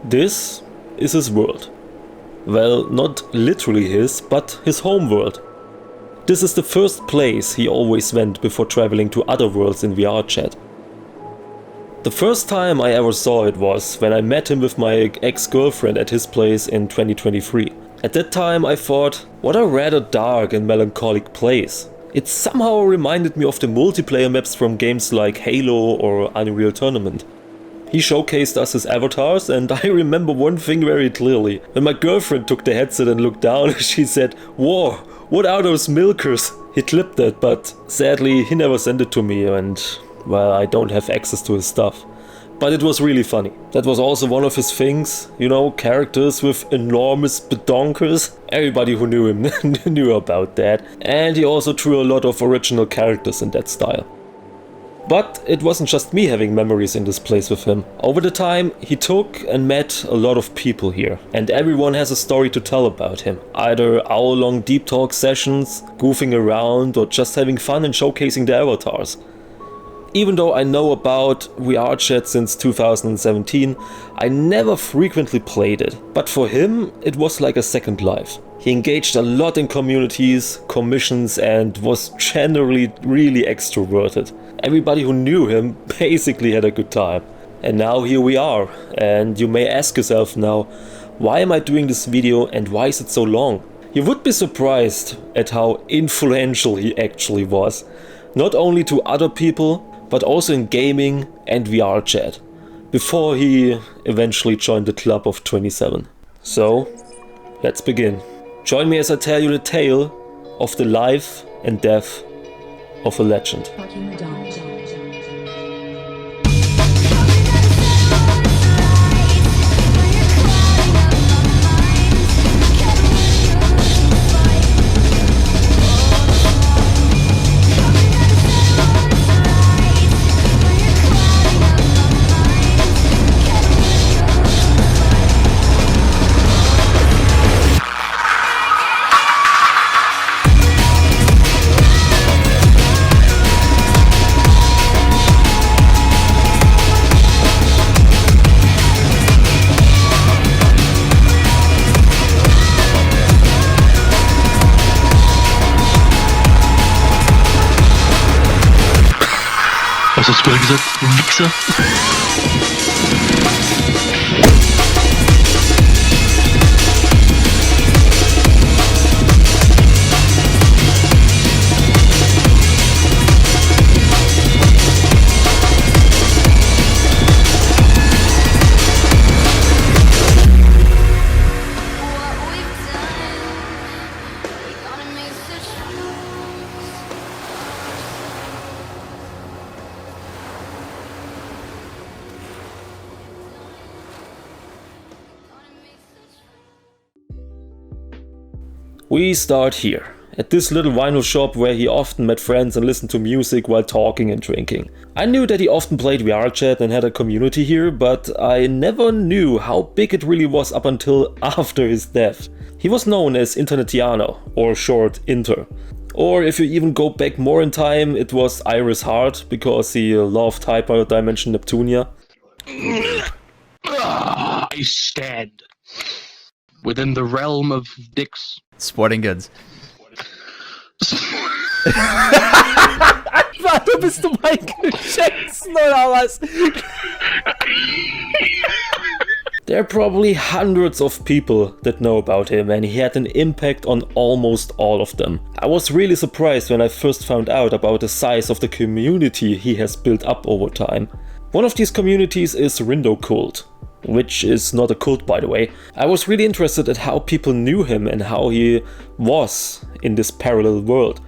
This is his world. Well, not literally his, but his home world. This is the first place he always went before traveling to other worlds in VRChat. The first time I ever saw it was when I met him with my ex-girlfriend at his place in 2023. At that time I thought, what a rather dark and melancholic place. It somehow reminded me of the multiplayer maps from games like Halo or Unreal Tournament. He showcased us his avatars, and I remember one thing very clearly. When my girlfriend took the headset and looked down, she said, "Whoa, what are those milkers?" He clipped that, but sadly he never sent it to me, and well, I don't have access to his stuff. But it was really funny. That was also one of his things, you know, characters with enormous badonkers. Everybody who knew him knew about that. And he also drew a lot of original characters in that style. But it wasn't just me having memories in this place with him. Over the time, he took and met a lot of people here, and everyone has a story to tell about him. Either hour-long deep talk sessions, goofing around, or just having fun and showcasing their avatars. Even though I know about VRChat since 2017, I never frequently played it. But for him, it was like a second life. He engaged a lot in communities, commissions, and was generally really extroverted. Everybody who knew him basically had a good time. And now here we are, and you may ask yourself now, why am I doing this video and why is it so long? You would be surprised at how influential he actually was. Not only to other people, but also in gaming and VRChat, before he eventually joined the club of 27. So, let's begin. Join me as I tell you the tale of the life and death of a legend. Was hast du gerade gesagt, du Wichser? We start here, at this little vinyl shop where he often met friends and listened to music while talking and drinking. I knew that he often played VRChat and had a community here, but I never knew how big it really was up until after his death. He was known as Internetiano, or short Inter. Or if you even go back more in time, it was Iris Heart, because he loved Hyperdimension Neptunia. I stand within the realm of dicks. Sporting Goods. Warte, bist du Michael Jackson oder was? There are probably hundreds of people that know about him, and he had an impact on almost all of them. I was really surprised when I first found out about the size of the community he has built up over time. One of these communities is Rindo Cult, which is not a cult, by the way. I was really interested at how people knew him and how he was in this parallel world,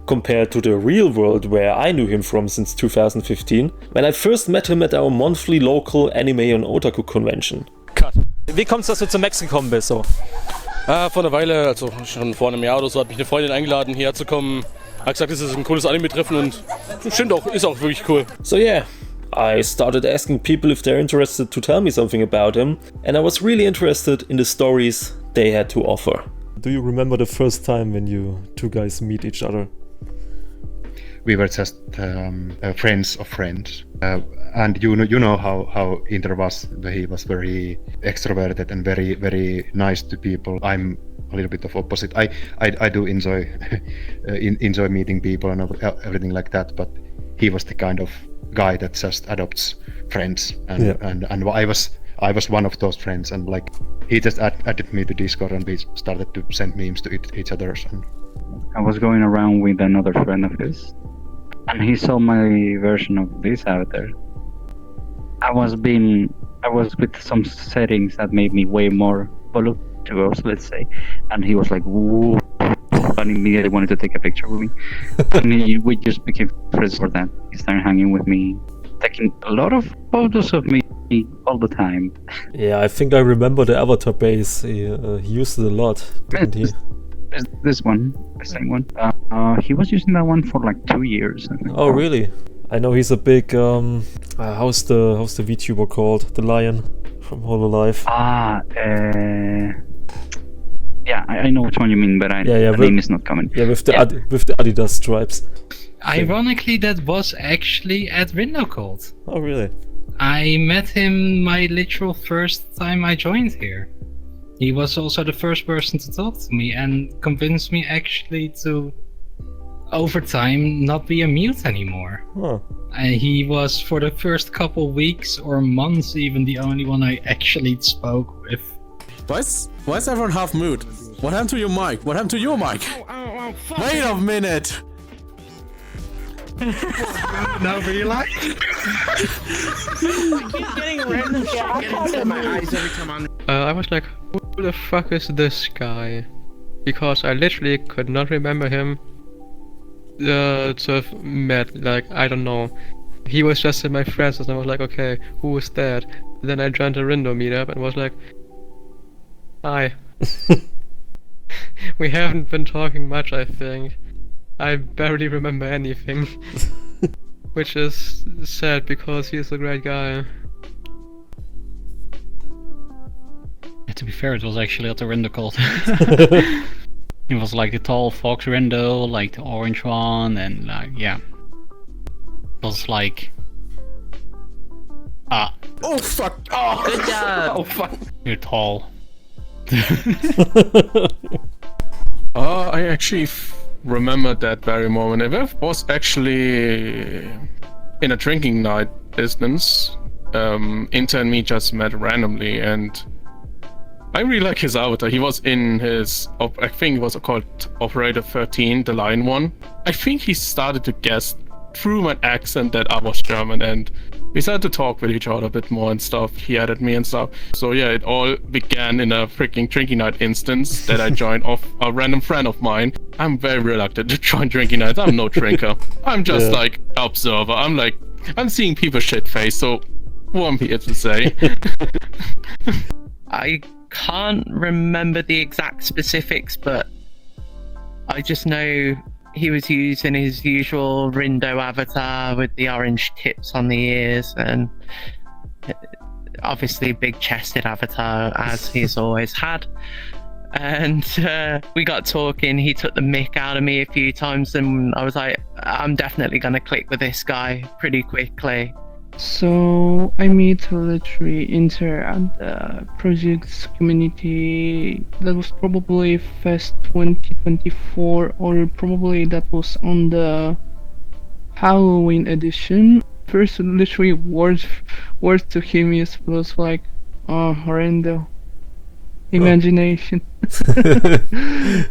compared to the real world where I knew him from since 2015, when I first met him at our monthly local Anime und Otaku Convention. Cut. Wie kommt's, dass du zu Max gekommen bist? So? Vor einer Weile, also schon vor einem Jahr oder so, hat mich eine Freundin eingeladen, hierher zu kommen. Hat gesagt, es ist ein cooles Anime-Treffen und stimmt auch, ist auch wirklich cool. So yeah, I started asking people if they're interested to tell me something about him, and I was really interested in the stories they had to offer. Do you remember the first time when you two guys meet each other? we were just friends of friends. And you know how Inter was. He was very extroverted and very, very nice to people. I'm a little bit of opposite. I do enjoy enjoy meeting people and everything like that, but he was the kind of guy that just adopts friends, and I was one of those friends, and like he just added me to Discord, and we started to send memes to each other. And I was going around with another friend of his, and he saw my version of this avatar. I was with some settings that made me way more voluptuous, let's say, and he was like, "Whoa," and immediately wanted to take a picture with me. And we just became friends for that. He started hanging with me, taking a lot of photos of me all the time. Yeah, I think I remember the avatar base. He used it a lot, didn't he? This one, the same one. He was using that one for like 2 years, I think. Oh, really? I know he's a big how's the VTuber called? The lion from Hololive. Yeah, I know which one you mean, but the name is not coming. Yeah, with the Adidas stripes. Ironically, that was actually at Rindo Cult. Oh, really? I met him my literal first time I joined here. He was also the first person to talk to me and convinced me actually to, over time, not be a mute anymore. Huh. And he was, for the first couple weeks or months, even the only one I actually spoke with. Why is everyone half mute? What happened to your mic? What happened to your mic? Wait a minute! No, really? I keep getting random shit in my eyes every time I'm... I was like, who the fuck is this guy? Because I literally could not remember him to have met, like, I don't know. He was just in my friends and I was like, okay, who is that? And then I joined a Rindo meetup and was like, hi. We haven't been talking much, I think. I barely remember anything. Which is sad because he's a great guy. Yeah, to be fair, it was actually at the Rindo Cult. It was like the tall fox Rindo, like the orange one, and yeah. It was like... Oh fuck! Oh, good job! Oh fuck! You're tall. I actually remember that very moment. It was actually in a drinking night distance. Inter and me just met randomly, and I really like his avatar. He was in his, I think it was called Operator 13, the lion one. I think he started to guess through my accent that I was German, and we started to talk with each other a bit more and stuff. He added me and stuff. So yeah, it all began in a freaking drinking night instance that I joined off a random friend of mine. I'm very reluctant to join drinking nights. I'm no drinker. I'm just like observer. I'm seeing people shit face. So what I'm here to say. I can't remember the exact specifics, but I just know he was using his usual Rindo avatar with the orange tips on the ears, and obviously big-chested avatar as he's always had. And we got talking. He took the mick out of me a few times, and I was like, I'm definitely gonna click with this guy pretty quickly. So I meet literally Inter at the project's community. That was probably Fest 2024, or probably that was on the Halloween edition. First, literally words to him was like, "Oh, Rindo, imagination,"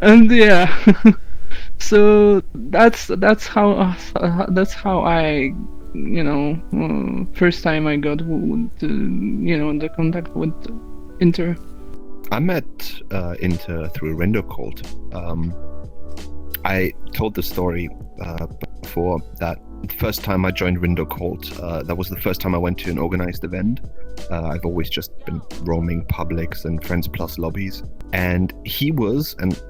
and yeah. So that's how I. First time I got the contact with Inter. I met Inter through Rindo Cult. I told the story before that the first time I joined Rindo Cult, that was the first time I went to an organized event. I've always just been roaming publics and Friends Plus lobbies. And he was, and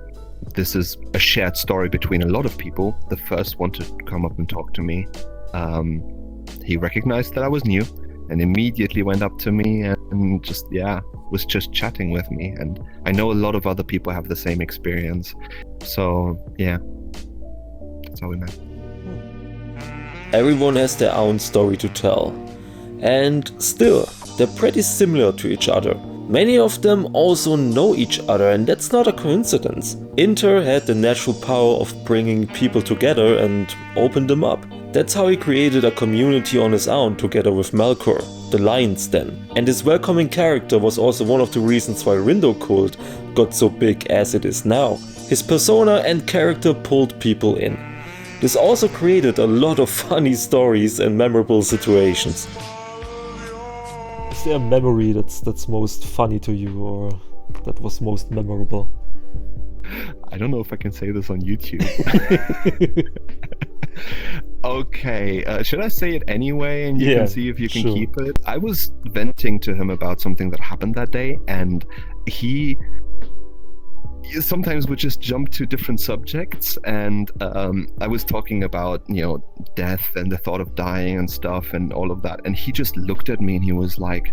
this is a shared story between a lot of people, the first one to come up and talk to me. He recognized that I was new and immediately went up to me and just was just chatting with me. And I know a lot of other people have the same experience. So yeah, that's how we met. Everyone has their own story to tell. And still, they're pretty similar to each other. Many of them also know each other, and that's not a coincidence. Inter had the natural power of bringing people together and opened them up. That's how he created a community on his own together with Melkor, the Lion's Den. And his welcoming character was also one of the reasons why Rindo Cult got so big as it is now. His persona and character pulled people in. This also created a lot of funny stories and memorable situations. Is there a memory that's most funny to you, or that was most memorable? I don't know if I can say this on YouTube. Okay, should I say it anyway and you can see if you can keep it? I was venting to him about something that happened that day, and he sometimes would just jump to different subjects, and I was talking about, death and the thought of dying and stuff and all of that, and he just looked at me and he was like,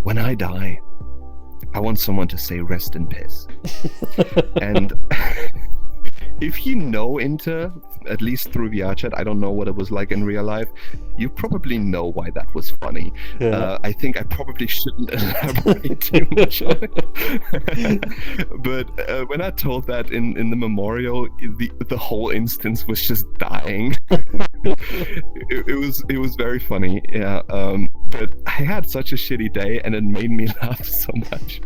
when I die, I want someone to say rest in piss. And if you know Inter, at least through VRChat, I don't know what it was like in real life, you probably know why that was funny. Yeah. I think I probably shouldn't elaborate too much on it. But when I told that in the memorial, the whole instance was just dying. It was very funny, yeah. But I had such a shitty day, and it made me laugh so much.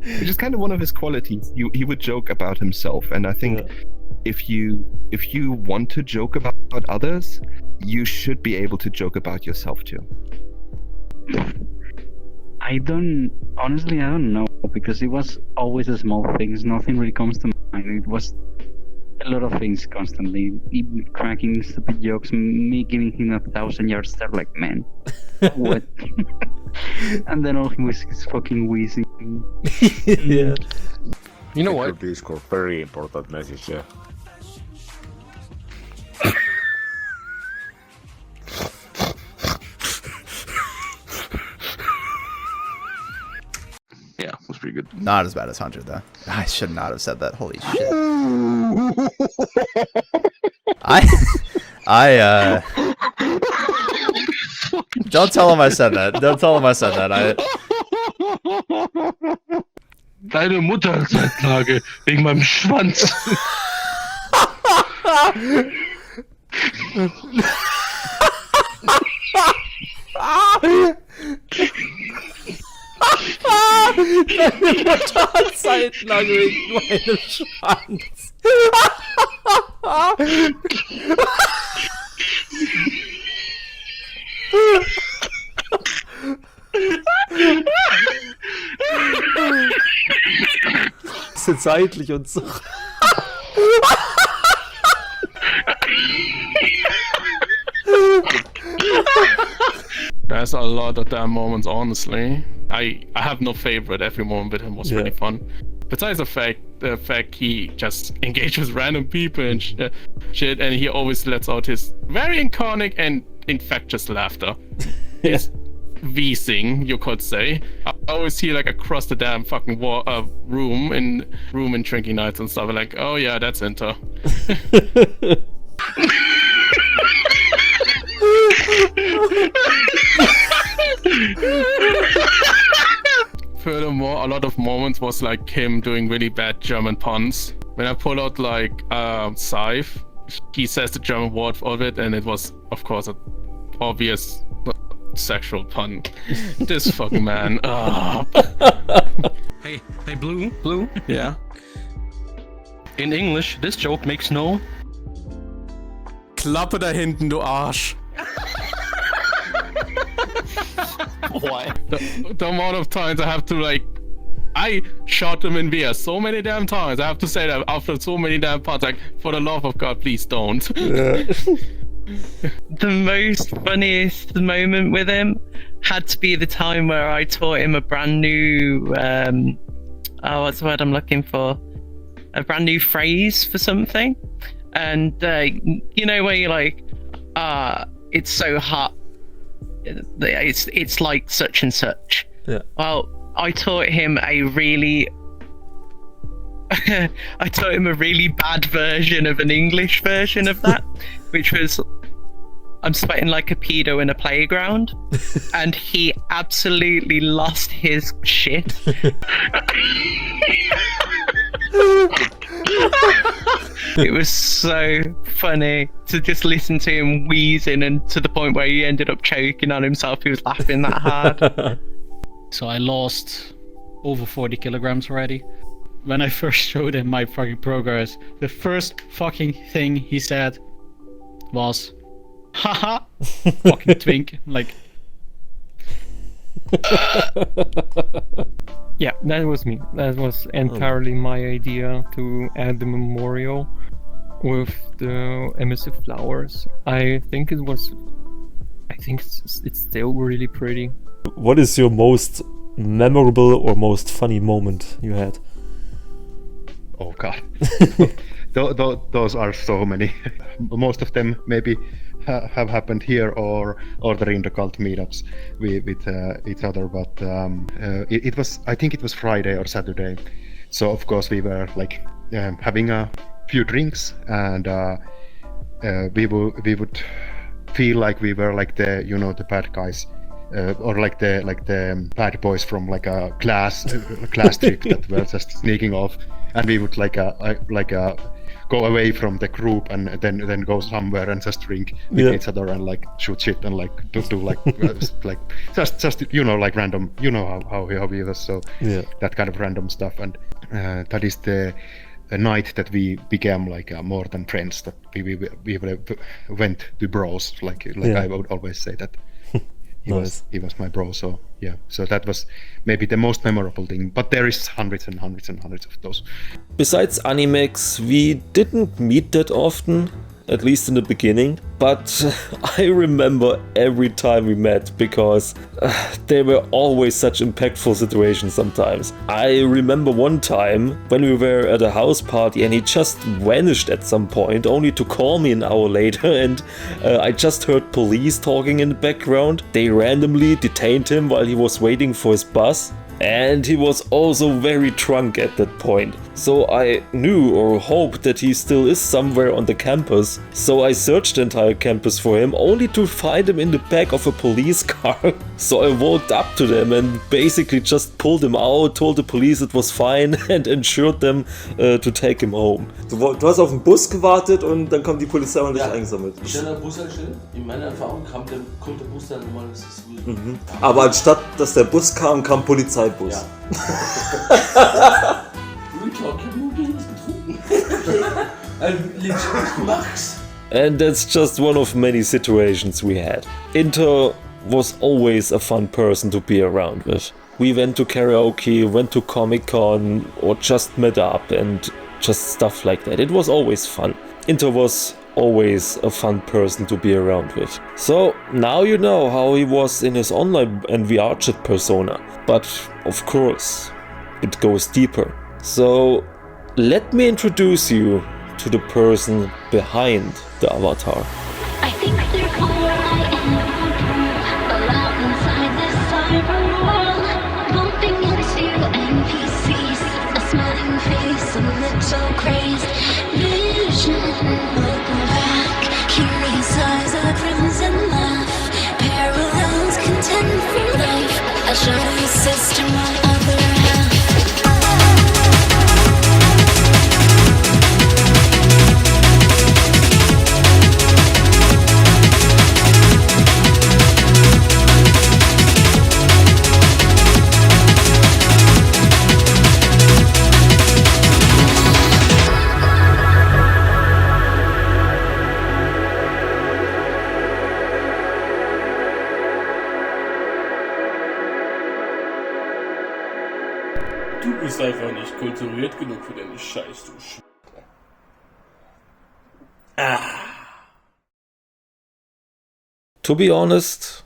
Which is kind of one of his qualities. He would joke about himself, and I think if you want to joke about others, you should be able to joke about yourself too. Honestly, I don't know, because it was always the small things. Nothing really comes to mind. It was a lot of things constantly. Even cracking stupid jokes, me giving him 1,000 yard stare, like, man, what? And then all he was is fucking wheezing. Yeah. You know what? Discord, very important message, yeah. Yeah, it was pretty good. Not as bad as 100 though. I should not have said that. Holy shit. Don't tell him I said that. Don't tell him I said that. Deine Mutter seit Tage wegen meinem Schwanz. Deine Mutter hat zeitlang wegen meinem Schwanz. So zeitlich und so. There's a lot of damn moments, honestly. I have no favorite. Every moment with him was really fun. Besides the fact he just engaged with random people and shit, and he always lets out his very iconic and infectious laughter. His wheezing, you could say. I always hear like across the damn fucking room in drinking nights and stuff. Like, oh yeah, that's Inter. Furthermore, a lot of moments was like him doing really bad German puns. When I pull out like Scythe, he says the German word of it, and it was, of course, an obvious sexual pun. This fucking man. Hey, Blue? Yeah? In English, this joke makes no... Klappe da hinten, du Arsch. What? The amount of times I have to I shot him in VR so many damn times. I have to say that after so many damn parts, like, for the love of God, please don't. The most funniest moment with him had to be the time where I taught him a brand new, what's the word I'm looking for? A brand new phrase for something. And, you know, where you're like, it's so hot. It's like such and such. Yeah. Well, I taught him a really I taught him a really bad version of an English version of that, which was, I'm sweating like a pedo in a playground, and he absolutely lost his shit. It was so funny to just listen to him wheezing, and to the point where he ended up choking on himself. He was laughing that hard. So I lost over 40 kilograms already. When I first showed him my fucking progress, the first fucking thing he said was, haha, fucking twink. Like, Yeah, that was me. That was entirely my idea to add the memorial with the emissive flowers. I think it's still really pretty. What is your most memorable or most funny moment you had? Oh god. Those are so many. Most of them maybe have happened here or the Rindo Cult meetups with each other, but it was, I think it was Friday or Saturday, so of course we were like having a few drinks, and we would feel like we were like the, you know, the bad guys, or like the bad boys from like a class trip that were just sneaking off, and we would go away from the group and then go somewhere and just drink with each other and like shoot shit and like do like like just you know, like random, you know how he was, so that kind of random stuff. And that is the night that we became like more than friends, that we went to bros, like I would always say that. He was my bro, so yeah. So that was maybe the most memorable thing, but there is hundreds and hundreds and hundreds of those. Besides Animex, we didn't meet that often, at least in the beginning, but I remember every time we met, because they were always such impactful situations sometimes. I remember one time when we were at a house party and he just vanished at some point, only to call me an hour later, and I just heard police talking in the background. They randomly detained him while he was waiting for his bus. And he was also very drunk at that point. So I knew or hoped that he still is somewhere on the campus. So I searched the entire campus for him, only to find him in the back of a police car. So I walked up to them and basically just pulled him out, told the police it was fine and ensured them to take him home. Du hast auf den Bus gewartet und dann kommt die Polizei und dich eingesammelt. Stand der Bus halt still? In meiner Erfahrung kommt der Bus dann normal, das ist gut. Aber anstatt dass der Bus kam, kam Polizeibus. Ja. Ich hab nur was getrunken. Legit Max. And that's just one of many situations we had. Inter was always a fun person to be around with. We went to karaoke, went to Comic-Con, or just met up and just stuff like that. It was always fun. Inter was always a fun person to be around with. So now you know how he was in his online and VRChat persona. But of course, it goes deeper. So let me introduce you to the person behind the avatar. I think they're all I am, allowed inside this cyber world, bumping into NPCs, a smiling face, a little crazed vision. Look back, curious eyes, a crimson laugh, parallels contend for life, a shadowy sister, my other half. Du bist einfach nicht kulturiert genug für deine Scheiß, du Sch... To be honest,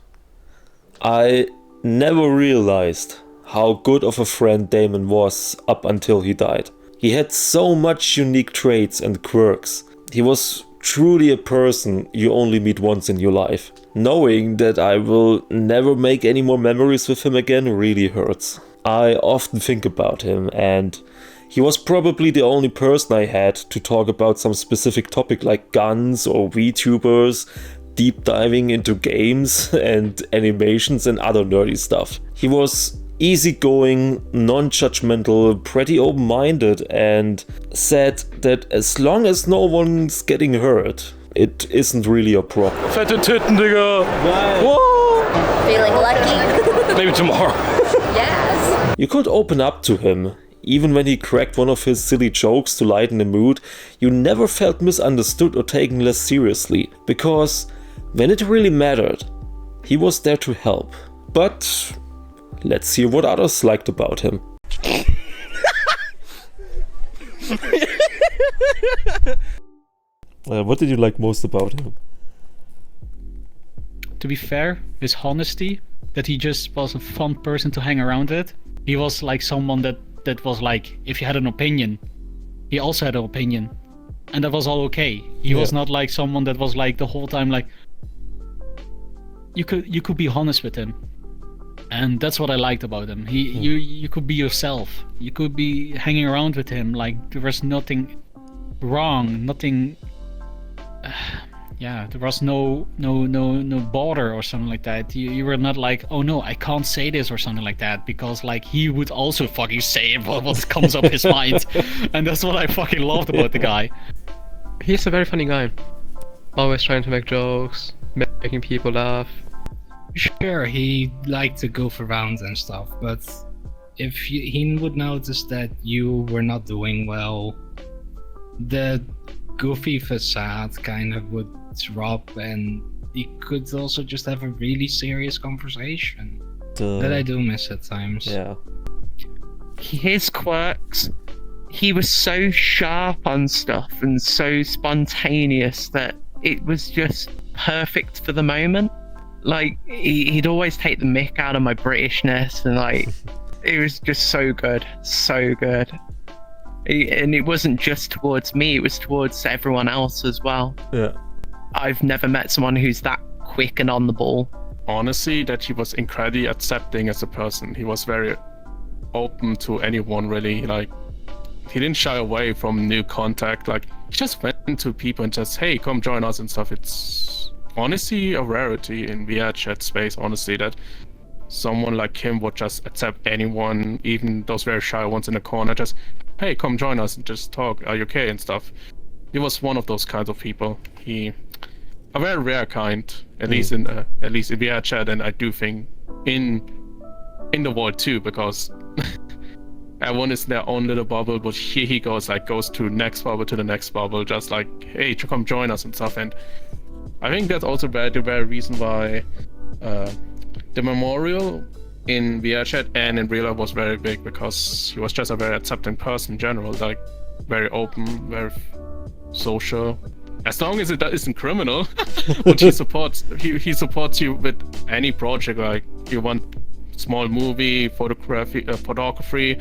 I never realized how good of a friend Damon was up until he died. He had so much unique traits and quirks. He was truly a person you only meet once in your life. Knowing that I will never make any more memories with him again really hurts. I often think about him, and He was probably the only person I had to talk about some specific topic like guns or VTubers, deep diving into games and animations and other nerdy stuff. He was easygoing, non-judgmental, pretty open-minded, and said that as long as no one's getting hurt, it isn't really a problem. Fette Titten, Digga! Whoa! Feeling lucky? Maybe tomorrow. Yes. You could open up to him. Even when he cracked one of his silly jokes to lighten the mood, you never felt misunderstood or taken less seriously, because when it really mattered, he was there to help. But let's hear what others liked about him. What did you like most about him? To be fair, his honesty, that he just was a fun person to hang around with. He was like someone that was like, if you had an opinion, he also had an opinion. And that was all okay. He was not like someone that was like the whole time like, you could be honest with him. And that's what I liked about him. You could be yourself. You could be hanging around with him like there was nothing wrong, nothing there was no border or something like that. You were not like, oh no, I can't say this or something like that, because like he would also fucking say what comes up his mind. And that's what I fucking loved about the guy. He's a very funny guy. Always trying to make jokes, making people laugh. Sure, he liked to goof around and stuff, but if he would notice that you were not doing well, the goofy facade kind of would drop, and he could also just have a really serious conversation. That I do miss at times. Yeah. His quirks, he was so sharp on stuff and so spontaneous that it was just perfect for the moment. Like, he'd always take the mick out of my Britishness, and like, it was just so good, so good. And it wasn't just towards me, it was towards everyone else as well. Yeah. I've never met someone who's that quick and on the ball. Honestly, that he was incredibly accepting as a person. He was very open to anyone, really. Like, he didn't shy away from new contact. Like, he just went to people and just, hey, come join us and stuff. It's honestly a rarity in VRChat space, honestly, that someone like him would just accept anyone, even those very shy ones in the corner, just, hey, come join us and just talk, are you okay and stuff. He was one of those kinds of people. A very rare kind, at least in VRChat, and I do think in the world too, because everyone is in their own little bubble, but here he goes to next bubble to the next bubble, just like, hey, come join us and stuff. And I think that's also the very reason why the memorial in VRChat and in real life was very big, because he was just a very accepting person in general, like very open, very social. As long as it isn't criminal, but he supports you with any project. Like, you want small movie, photography,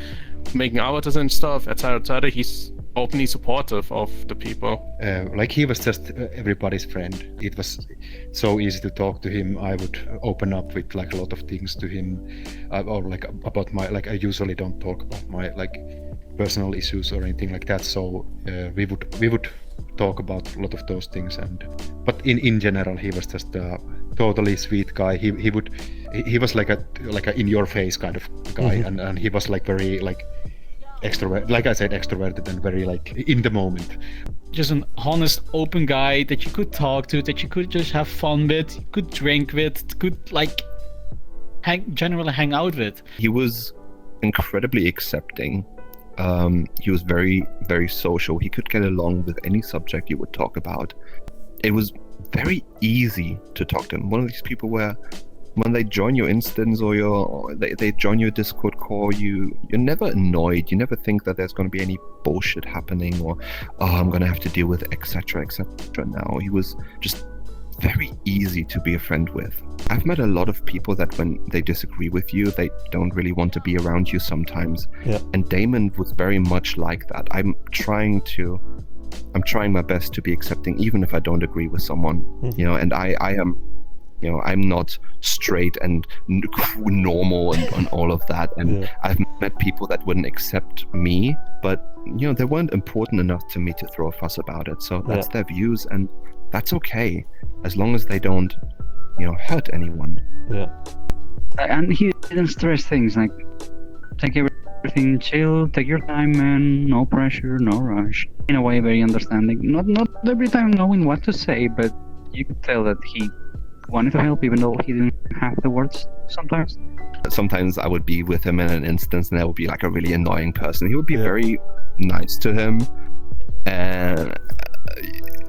making avatars and stuff, etc., etc. He's openly supportive of the people. Like, he was just everybody's friend. It was so easy to talk to him. I would open up with like a lot of things to him, or like about my, like, I usually don't talk about my like personal issues or anything like that. So we would talk about a lot of those things. But in general, he was just a totally sweet guy. He was like a in your face kind of guy, and he was like very like extrovert, like I said, extroverted and very like in the moment. Just an honest, open guy that you could talk to, that you could just have fun with, you could drink with, could like generally hang out with. He was incredibly accepting. He was very, very social. He could get along with any subject you would talk about. It was very easy to talk to him. One of these people where when they join your instance or they join your Discord call, you're never annoyed. You never think that there's going to be any bullshit happening, or I'm going to have to deal with etc. Now he was just very easy to be a friend with. I've met a lot of people that when they disagree with you, they don't really want to be around you sometimes. Yeah. And Damon was very much like that. I'm trying my best to be accepting, even if I don't agree with someone, you know, and I am I'm not straight and normal and all of that. And I've met people that wouldn't accept me, but they weren't important enough to me to throw a fuss about it. So that's their views, and that's okay, as long as they don't, hurt anyone. Yeah. And he didn't stress things like take everything chill, take your time, man. No pressure, no rush. In a way, very understanding. Not every time knowing what to say, but you could tell that he wanted to help, even though he didn't have the words sometimes. Sometimes I would be with him in an instance, and I would be like a really annoying person. He would be very nice to him, and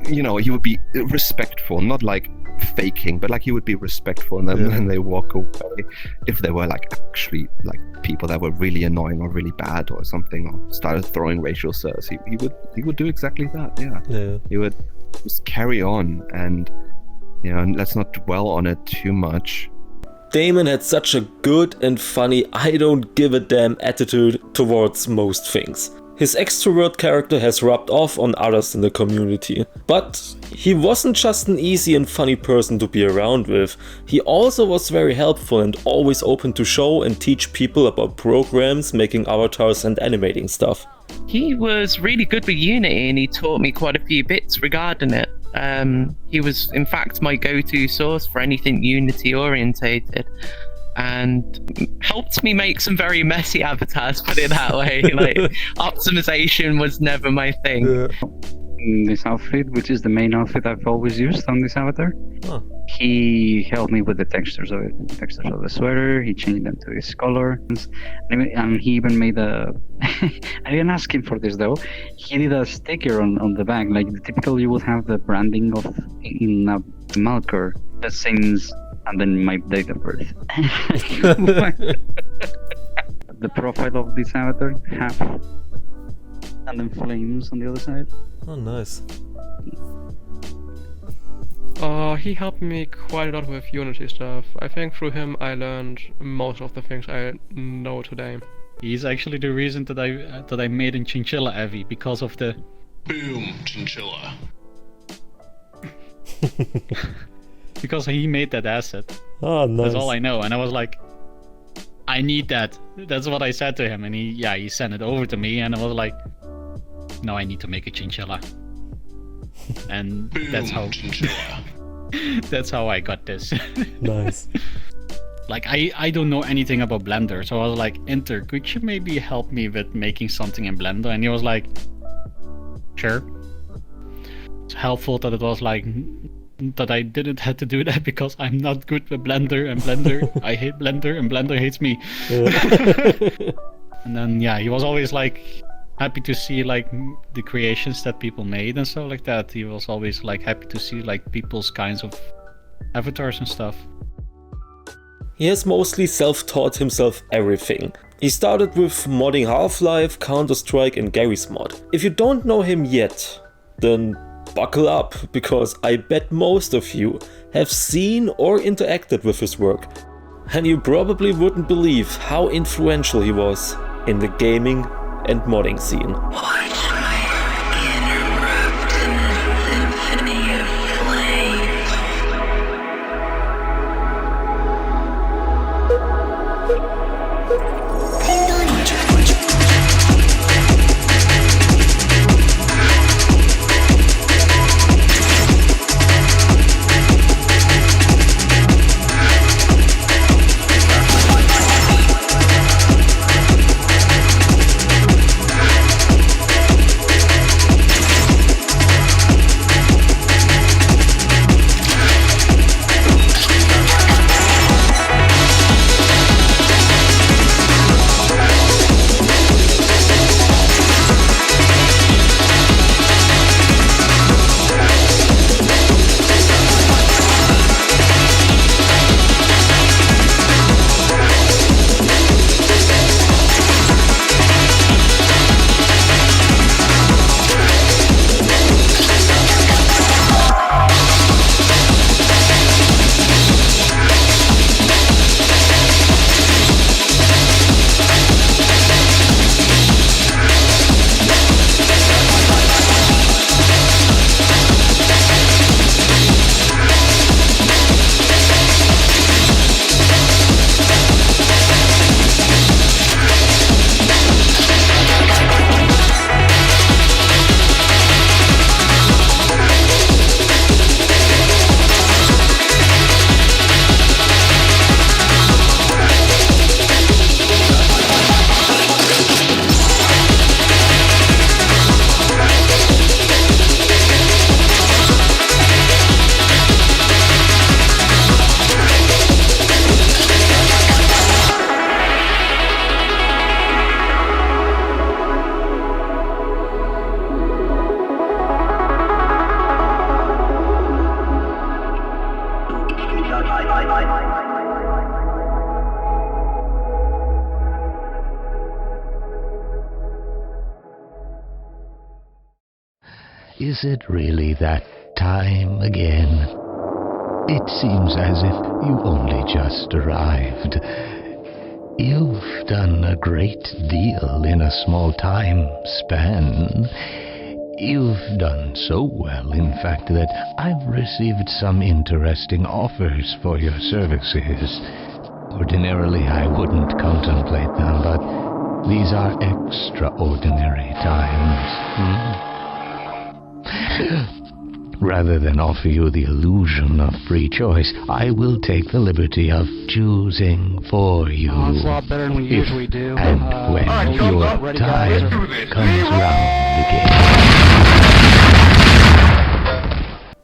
he would be respectful, not like faking, but like he would be respectful, and then when they walk away, if they were like actually like people that were really annoying or really bad or something, or started throwing racial slurs, he would do exactly that. He would just carry on, and and let's not dwell on it too much. Damon had such a good and funny I don't give a damn attitude towards most things. His extrovert character has rubbed off on others in the community. But he wasn't just an easy and funny person to be around with. He also was very helpful and always open to show and teach people about programs, making avatars and animating stuff. He was really good with Unity, and he taught me quite a few bits regarding it. He was, in fact, my go-to source for anything Unity orientated, and helped me make some very messy avatars, put it that way. Like, optimization was never my thing. This outfit, which is the main outfit I've always used on this avatar, he helped me with the textures of it, the textures of the sweater. He changed them to his color, and he even made a I didn't ask him for this though. He did a sticker on the back, like the typical you would have the branding of in a marker that sings and then my date of birth. The profile of this avatar, half, and then flames on the other side. Oh, nice. He helped me quite a lot with Unity stuff. I think through him I learned most of the things I know today. He's actually the reason that I made in Chinchilla Heavy, because of the boom Chinchilla. Because he made that asset. Oh, nice. That's all I know, and I was like, I need that. That's what I said to him, and he sent it over to me, and I was like, no, I need to make a Chinchilla. And boom, that's how Chinchilla. That's how I got this. Nice. Like, I don't know anything about Blender, so I was like, Inter, could you maybe help me with making something in Blender? And he was like, sure. It's helpful that it was like, that I didn't have to do that because I'm not good with Blender, and I hate Blender, and Blender hates me. And then, he was always like, happy to see like the creations that people made and stuff like that. He was always like happy to see like people's kinds of avatars and stuff. He has mostly self-taught himself everything. He started with modding Half-Life, Counter-Strike and Garry's Mod. If you don't know him yet, then buckle up, because I bet most of you have seen or interacted with his work. And you probably wouldn't believe how influential he was in the gaming and modding scene. Is it really that time again? It seems as if you only just arrived. You've done a great deal in a small time span. You've done so well, in fact, that I've received some interesting offers for your services. Ordinarily, I wouldn't contemplate them, but these are extraordinary times. Rather than offer you the illusion of free choice, I will take the liberty of choosing for you. Oh, it's a lot better than we usually do. And when your time comes round again.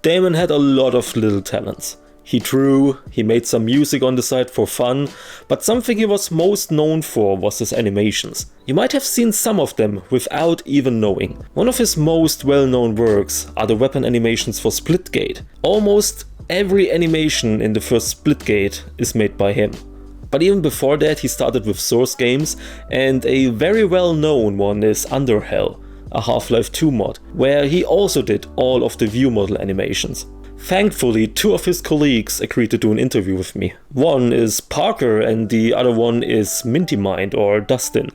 Damon had a lot of little talents. He drew, he made some music on the side for fun, but something he was most known for was his animations. You might have seen some of them without even knowing. One of his most well-known works are the weapon animations for Splitgate. Almost every animation in the first Splitgate is made by him. But even before that he started with Source Games, and a very well-known one is Underhell, a Half-Life 2 mod, where he also did all of the view model animations. Thankfully, two of his colleagues agreed to do an interview with me. One is Parker and the other one is Minty Mind or Dustin.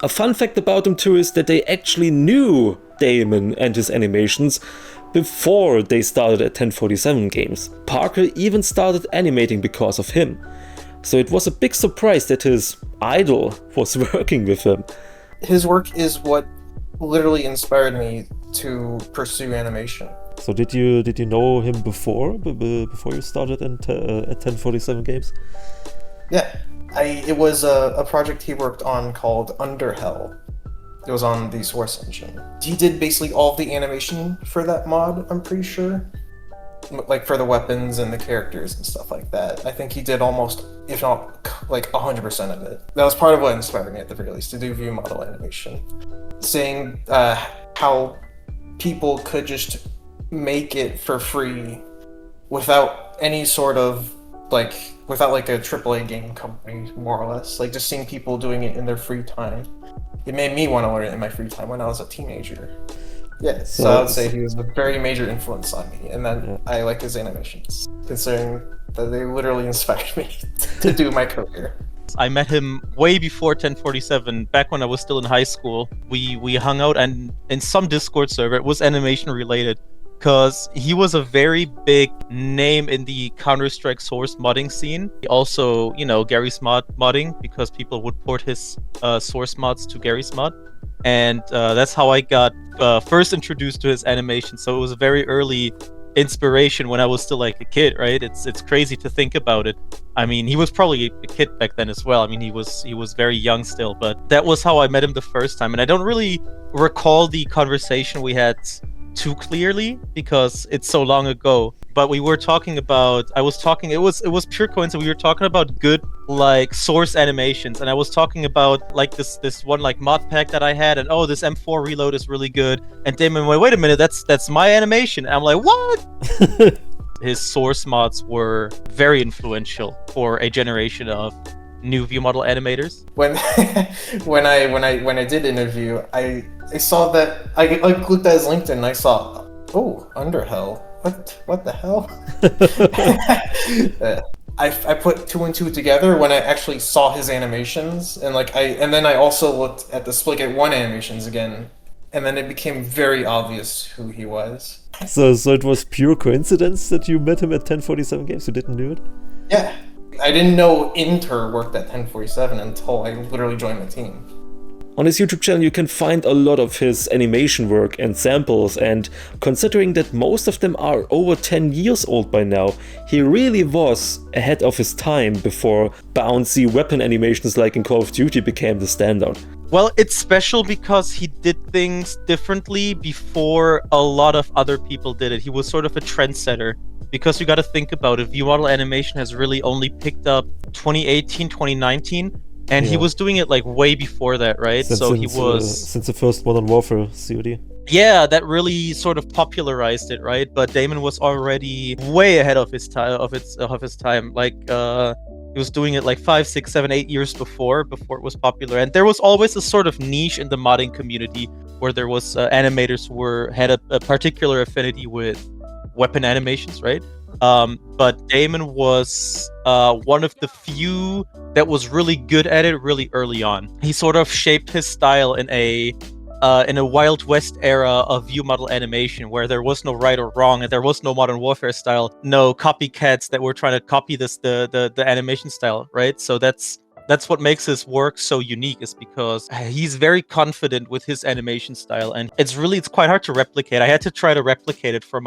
A fun fact about them two is that they actually knew Damon and his animations before they started at 1047 Games. Parker even started animating because of him. So it was a big surprise that his idol was working with him. His work is what literally inspired me to pursue animation. So did you know him before you started at 1047 Games? Yeah, it was a project he worked on called Underhell. It was on the Source engine. He did basically all of the animation for that mod, I'm pretty sure. Like for the weapons and the characters and stuff like that. I think he did almost, if not like 100% of it. That was part of what inspired me at the very least, to do view model animation. Saying how people could just make it for free without any sort of without like a AAA game company, more or less. Like just seeing people doing it in their free time. It made me want to learn it in my free time when I was a teenager. Yeah, so I would say he was a very major influence on me, and then I like his animations, considering that they literally inspired me to do my career. I met him way before 1047, back when I was still in high school. We hung out, and in some Discord server, it was animation related, because he was a very big name in the Counter-Strike Source modding scene. Also, you know, Gary's modding, because people would port his Source mods to Gary's mod. And that's how I got first introduced to his animation. So it was a very early inspiration when I was still like a kid, right? It's crazy to think about it. I mean, he was probably a kid back then as well. I mean, he was very young still, but that was how I met him the first time. And I don't really recall the conversation we had too clearly because it's so long ago. But we were talking about, it was pure coincidence. We were talking about good like source animations, and I was talking about like this one like mod pack that I had, and oh, this M4 reload is really good. And Damon wait a minute, that's my animation. And I'm like, what? His source mods were very influential for a generation of new view model animators. When I did interview, I saw that I looked at his LinkedIn and I saw, oh, Underhell. What the hell? I put two and two together when I actually saw his animations, and then I also looked at the Splitgate 1 animations again, and then it became very obvious who he was. So it was pure coincidence that you met him at 1047 Games? You didn't know it? Yeah. I didn't know Inter worked at 1047 until I literally joined the team. On his YouTube channel you can find a lot of his animation work and samples, and considering that most of them are over 10 years old by now, he really was ahead of his time before bouncy weapon animations like in Call of Duty became the standard. Well, it's special because he did things differently before a lot of other people did it. He was sort of a trendsetter. Because you got to think about it, view model animation has really only picked up 2018, 2019, and he was doing it like way before that, right? Since the first Modern Warfare COD. Yeah, that really sort of popularized it, right? But Damon was already way ahead of his time. Like, he was doing it like 5, 6, 7, 8 years before it was popular. And there was always a sort of niche in the modding community where there was animators who had a particular affinity with weapon animations, right? But Damon was one of the few that was really good at it really early on. He sort of shaped his style in a Wild West era of view model animation where there was no right or wrong and there was no Modern Warfare style, no copycats that were trying to copy the animation style, right? So that's what makes his work so unique, is because he's very confident with his animation style, and it's quite hard to replicate. I had to try to replicate it for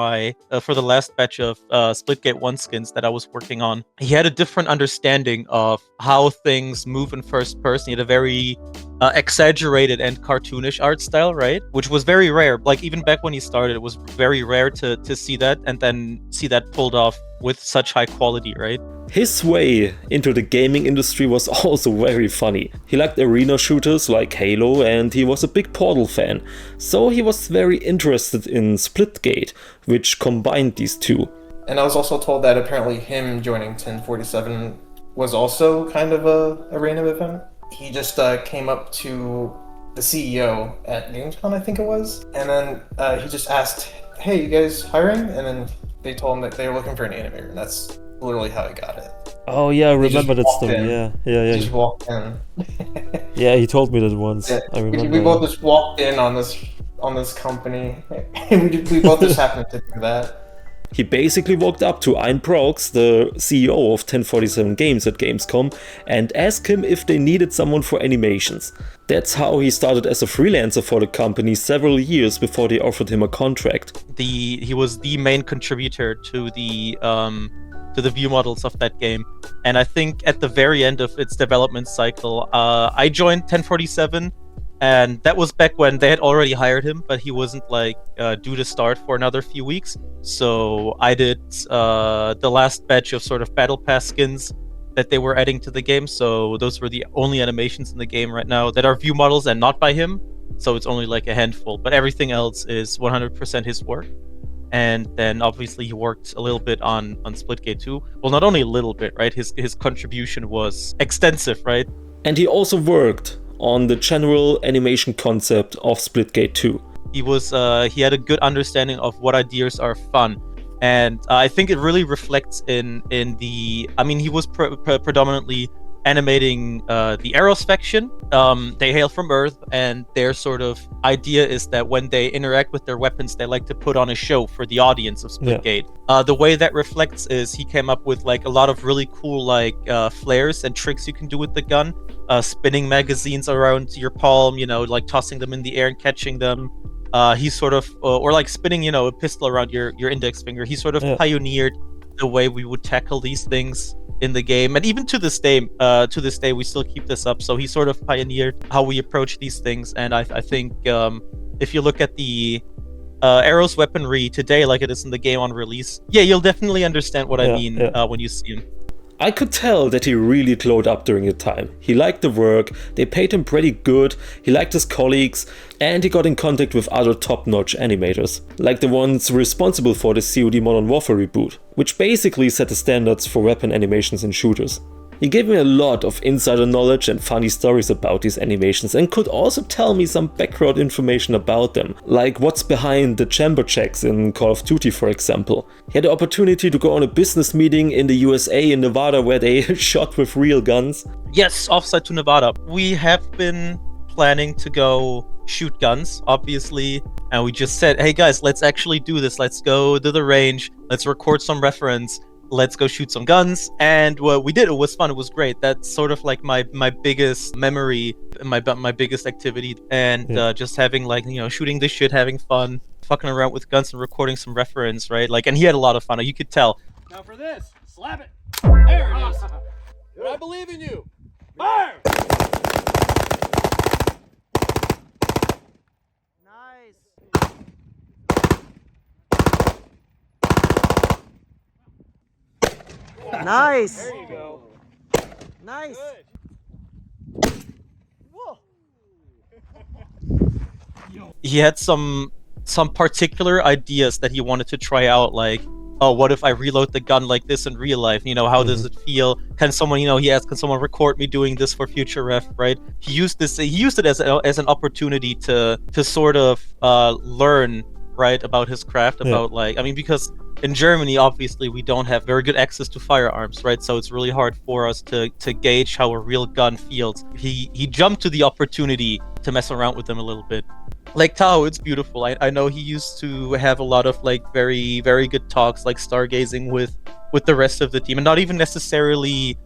for the last batch of Splitgate 1 skins that I was working on. He had a different understanding of how things move in first person. He had a very exaggerated and cartoonish art style, right? Which was very rare. Like, even back when he started, it was very rare to see that and then see that pulled off with such high quality, right? His way into the gaming industry was also very funny. He liked arena shooters like Halo, and he was a big Portal fan, so he was very interested in Splitgate, which combined these two. And I was also told that apparently him joining 1047 was also kind of a random event. He just came up to the CEO at Gamescom, I think it was, and then he just asked, "Hey, you guys hiring?" And then they told him that they were looking for an animator, and that's literally how he got it. Oh yeah, I remember that story. In. Yeah. He just walked in. Yeah, he told me that once. Yeah, I remember. We both just walked in on this company, and we both just happened to do that. He basically walked up to Ein Prox, the CEO of 1047 Games at Gamescom, and asked him if they needed someone for animations. That's how he started as a freelancer for the company several years before they offered him a contract. He was the main contributor to the view models of that game, and I think at the very end of its development cycle, I joined 1047. And that was back when they had already hired him, but he wasn't due to start for another few weeks. So I did the last batch of sort of battle pass skins that they were adding to the game. So those were the only animations in the game right now that are view models and not by him. So it's only like a handful, but everything else is 100% his work. And then obviously he worked a little bit on Splitgate 2. Well, not only a little bit, right? His contribution was extensive, right? And he also worked on the general animation concept of Splitgate 2. He had a good understanding of what ideas are fun, and I think it really reflects in the. I mean, he was predominantly animating the Eros faction. They hail from Earth, and their sort of idea is that when they interact with their weapons, they like to put on a show for the audience of Splitgate. Yeah. The way that reflects is he came up with like a lot of really cool flares and tricks you can do with the gun. Spinning magazines around your palm, like tossing them in the air and catching them. He sort of, or like spinning, a pistol around your index finger. He sort of pioneered the way we would tackle these things in the game, and even to this day, we still keep this up. So he sort of pioneered how we approach these things, and I think if you look at the Arrow's weaponry today, like it is in the game on release, you'll definitely understand what I mean when you see him. I could tell that he really glowed up during the time. He liked the work, they paid him pretty good, he liked his colleagues, and he got in contact with other top-notch animators, like the ones responsible for the COD Modern Warfare reboot, which basically set the standards for weapon animations in shooters. He gave me a lot of insider knowledge and funny stories about these animations, and could also tell me some background information about them, like what's behind the chamber checks in Call of Duty, for example. He had the opportunity to go on a business meeting in the USA, in Nevada, where they shot with real guns. Yes, offsite to Nevada. We have been planning to go shoot guns, obviously, and we just said, hey guys, let's actually do this. Let's go to the range, let's record some reference. Let's go shoot some guns. And what we did, it was fun, it was great. That's sort of like my biggest memory, my biggest activity, and just having shooting this shit, having fun, fucking around with guns and recording some reference, right? And he had a lot of fun, you could tell. Now for this, slap it. There it is. I believe in you. Fire! Nice. There you go. Nice. He had some some particular ideas that he wanted to try out, like, oh, what if I reload the gun like this in real life? You know, how does it feel? Can someone, you know, he asked, can someone record me doing this for future ref, right? He used it as an opportunity to sort of learn, right, about his craft, about like, I mean, because in Germany, obviously, we don't have very good access to firearms, right? So it's really hard for us to gauge how a real gun feels. He jumped to the opportunity to mess around with them a little bit. Like Tahoe, it's beautiful. I know he used to have a lot of like very, very good talks, like stargazing with the rest of the team, and not even necessarily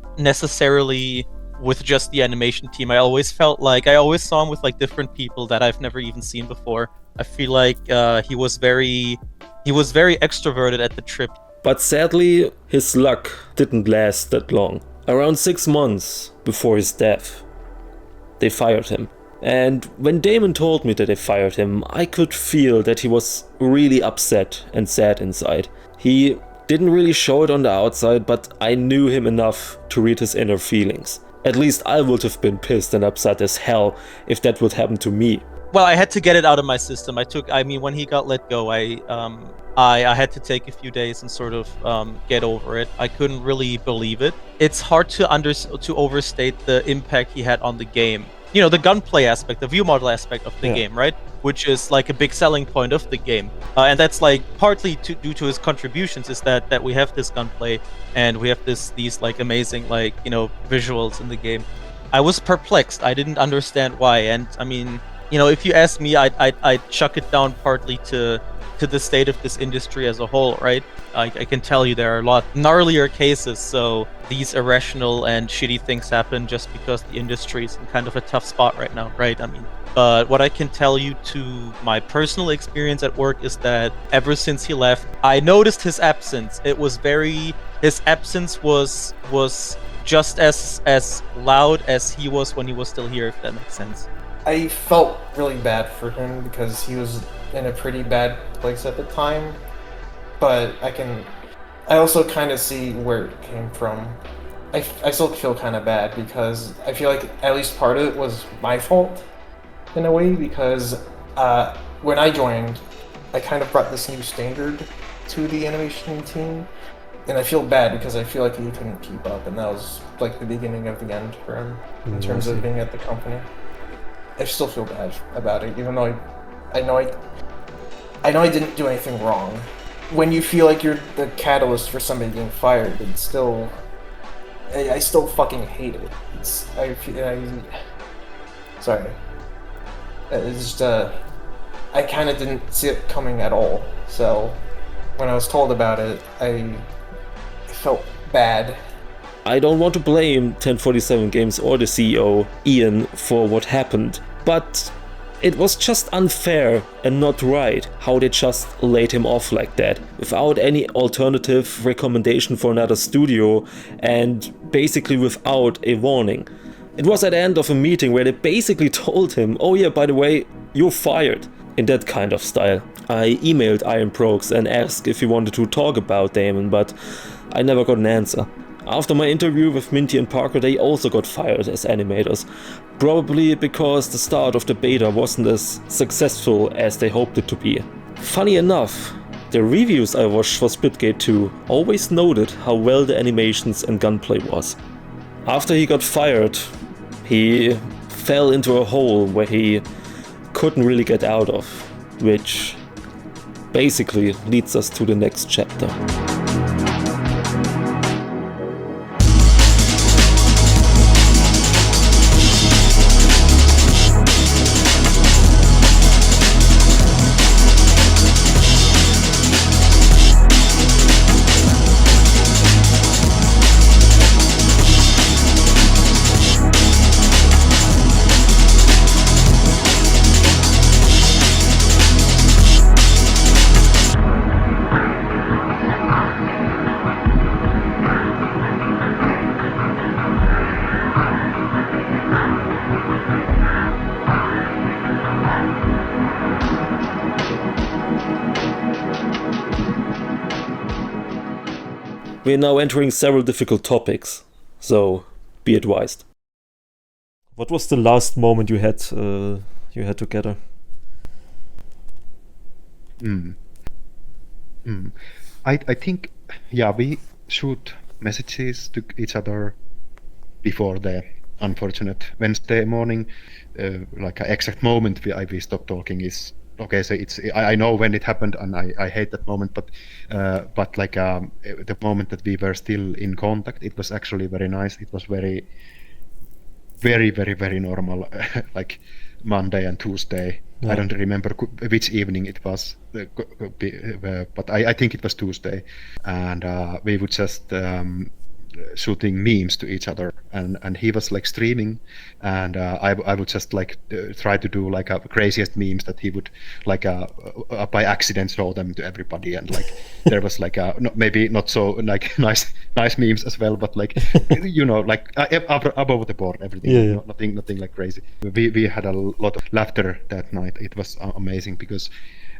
with just the animation team. I always felt like I always saw him with like different people that I've never even seen before. I feel like he was very extroverted at the trip. But sadly, his luck didn't last that long. Around 6 months before his death, they fired him. And when Damon told me that they fired him, I could feel that he was really upset and sad inside. He didn't really show it on the outside, but I knew him enough to read his inner feelings. At least I would have been pissed and upset as hell if that would happen to me. Well, I had to get it out of my system. When he got let go, I had to take a few days and sort of get over it. I couldn't really believe it. It's hard to overstate the impact he had on the game. You know, the gunplay aspect, the view model aspect of the game, right? Which is like a big selling point of the game. And that's like partly due to his contributions, is that we have this gunplay and we have these like amazing, like, you know, visuals in the game. I was perplexed. I didn't understand why. And I mean, you know, if you ask me, I'd chuck it down partly to the state of this industry as a whole, right? I can tell you there are a lot gnarlier cases, so these irrational and shitty things happen just because the industry is in kind of a tough spot right now, right? I mean, but what I can tell you to my personal experience at work is that ever since he left, I noticed his absence. His absence was just as loud as he was when he was still here, if that makes sense. I felt really bad for him because he was in a pretty bad place at the time, but I also kind of see where it came from. I still feel kind of bad because I feel like at least part of it was my fault in a way, because when I joined, I kind of brought this new standard to the animation team, and I feel bad because I feel like he couldn't keep up, and that was like the beginning of the end for him in terms of being at the company. I still feel bad about it, even though I know I didn't do anything wrong. When you feel like you're the catalyst for somebody getting fired, it's still, I still fucking hate it. Sorry. It's just, I kind of didn't see it coming at all. So when I was told about it, I felt bad. I don't want to blame 1047 Games or the CEO, Ian, for what happened, but it was just unfair and not right how they just laid him off like that, without any alternative recommendation for another studio and basically without a warning. It was at the end of a meeting where they basically told him, oh yeah, by the way, you're fired, in that kind of style. I emailed Iron Prox and asked if he wanted to talk about Damon, but I never got an answer. After my interview with Minty and Parker, they also got fired as animators, probably because the start of the beta wasn't as successful as they hoped it to be. Funny enough, the reviews I watched for Splitgate 2 always noted how well the animations and gunplay was. After he got fired, he fell into a hole where he couldn't really get out of, which basically leads us to the next chapter. We are now entering several difficult topics, so be advised. What was the last moment you had together? I think, yeah, we shoot messages to each other before the unfortunate Wednesday morning. Like an exact moment we stopped talking is okay. So I know when it happened, and I hate that moment. But like the moment that we were still in contact, it was actually very nice. It was very, very, very, very normal. Like Monday and Tuesday. Yeah. I don't remember which evening it was, but I think it was Tuesday, and we would just shooting memes to each other, and he was like streaming, and I would just like try to do like craziest memes that he would like by accident show them to everybody, and like there was like maybe not so like nice memes as well, but like you know, like above the board everything. Yeah, you know, nothing like crazy. We had a lot of laughter that night. It was amazing because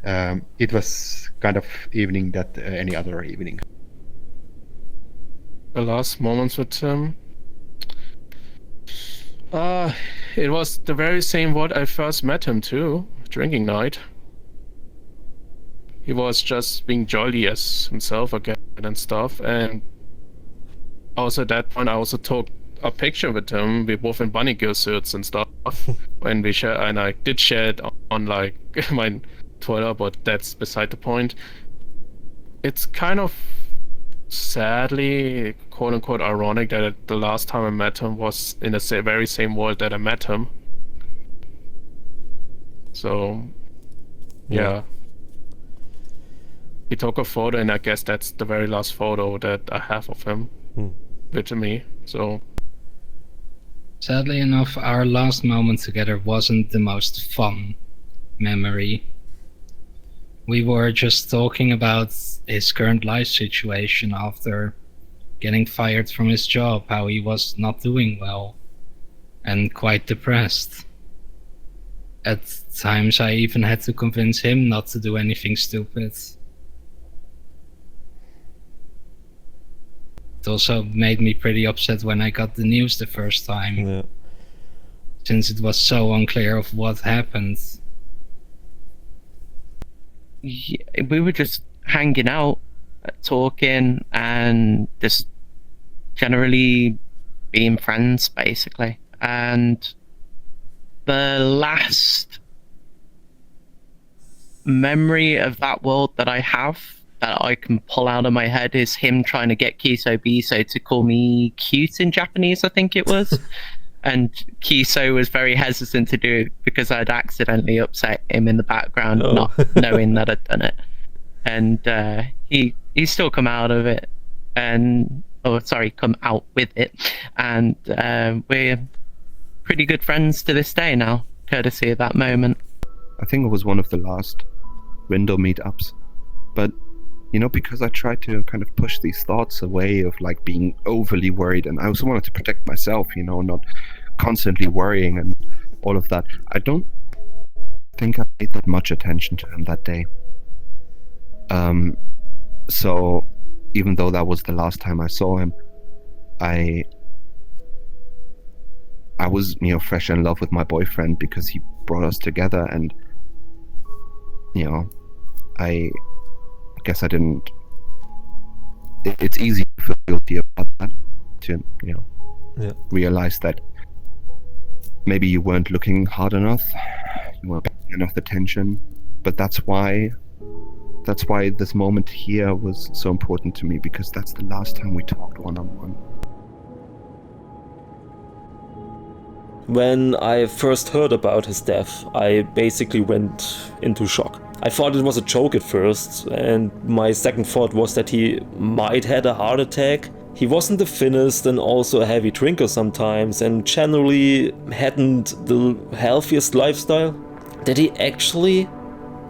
it was kind of evening that any other evening. The last moments with him. It was the very same what I first met him too, drinking night. He was just being jolly as himself again and stuff, and also at that point I also took a picture with him. We both in bunny girl suits and stuff when we share, and I did share it on like my Twitter, but that's beside the point. It's kind of sadly, quote unquote, ironic that the last time I met him was in the very same world that I met him. So, yeah. He took a photo, and I guess that's the very last photo that I have of him with me. So, sadly enough, our last moment together wasn't the most fun memory. We were just talking about his current life situation after getting fired from his job, how he was not doing well and quite depressed. At times I even had to convince him not to do anything stupid. It also made me pretty upset when I got the news the first time, since it was so unclear of what happened. Yeah, we were just hanging out, talking, and just generally being friends, basically. And the last memory of that world that I have, that I can pull out of my head, is him trying to get Kiso Biso to call me cute in Japanese, I think it was. And Kiso was very hesitant to do it because I'd accidentally upset him in the background, not knowing that I'd done it. And he's still come out of it, come out with it. And we're pretty good friends to this day now, courtesy of that moment. I think it was one of the last Rindo meetups, but you know, because I tried to kind of push these thoughts away of like being overly worried, and I also wanted to protect myself, you know, not constantly worrying and all of that. I don't think I paid that much attention to him that day. So even though that was the last time I saw him, I was, you know, fresh in love with my boyfriend because he brought us together, and you know, I guess I didn't. It's easy to feel guilty about that, to, you know, realize that maybe you weren't looking hard enough, you weren't paying enough attention. But that's why this moment here was so important to me, because that's the last time we talked one-on-one. When I first heard about his death, I basically went into shock. I thought it was a joke at first, and my second thought was that he might had a heart attack. He wasn't the thinnest and also a heavy drinker sometimes, and generally hadn't the healthiest lifestyle. That he actually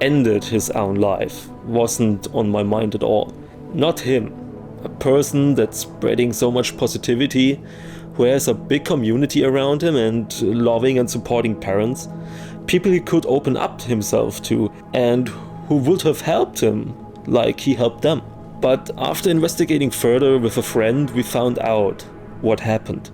ended his own life wasn't on my mind at all. Not him. A person that's spreading so much positivity, who has a big community around him and loving and supporting parents. People he could open up himself to and who would have helped him like he helped them. But after investigating further with a friend, we found out what happened.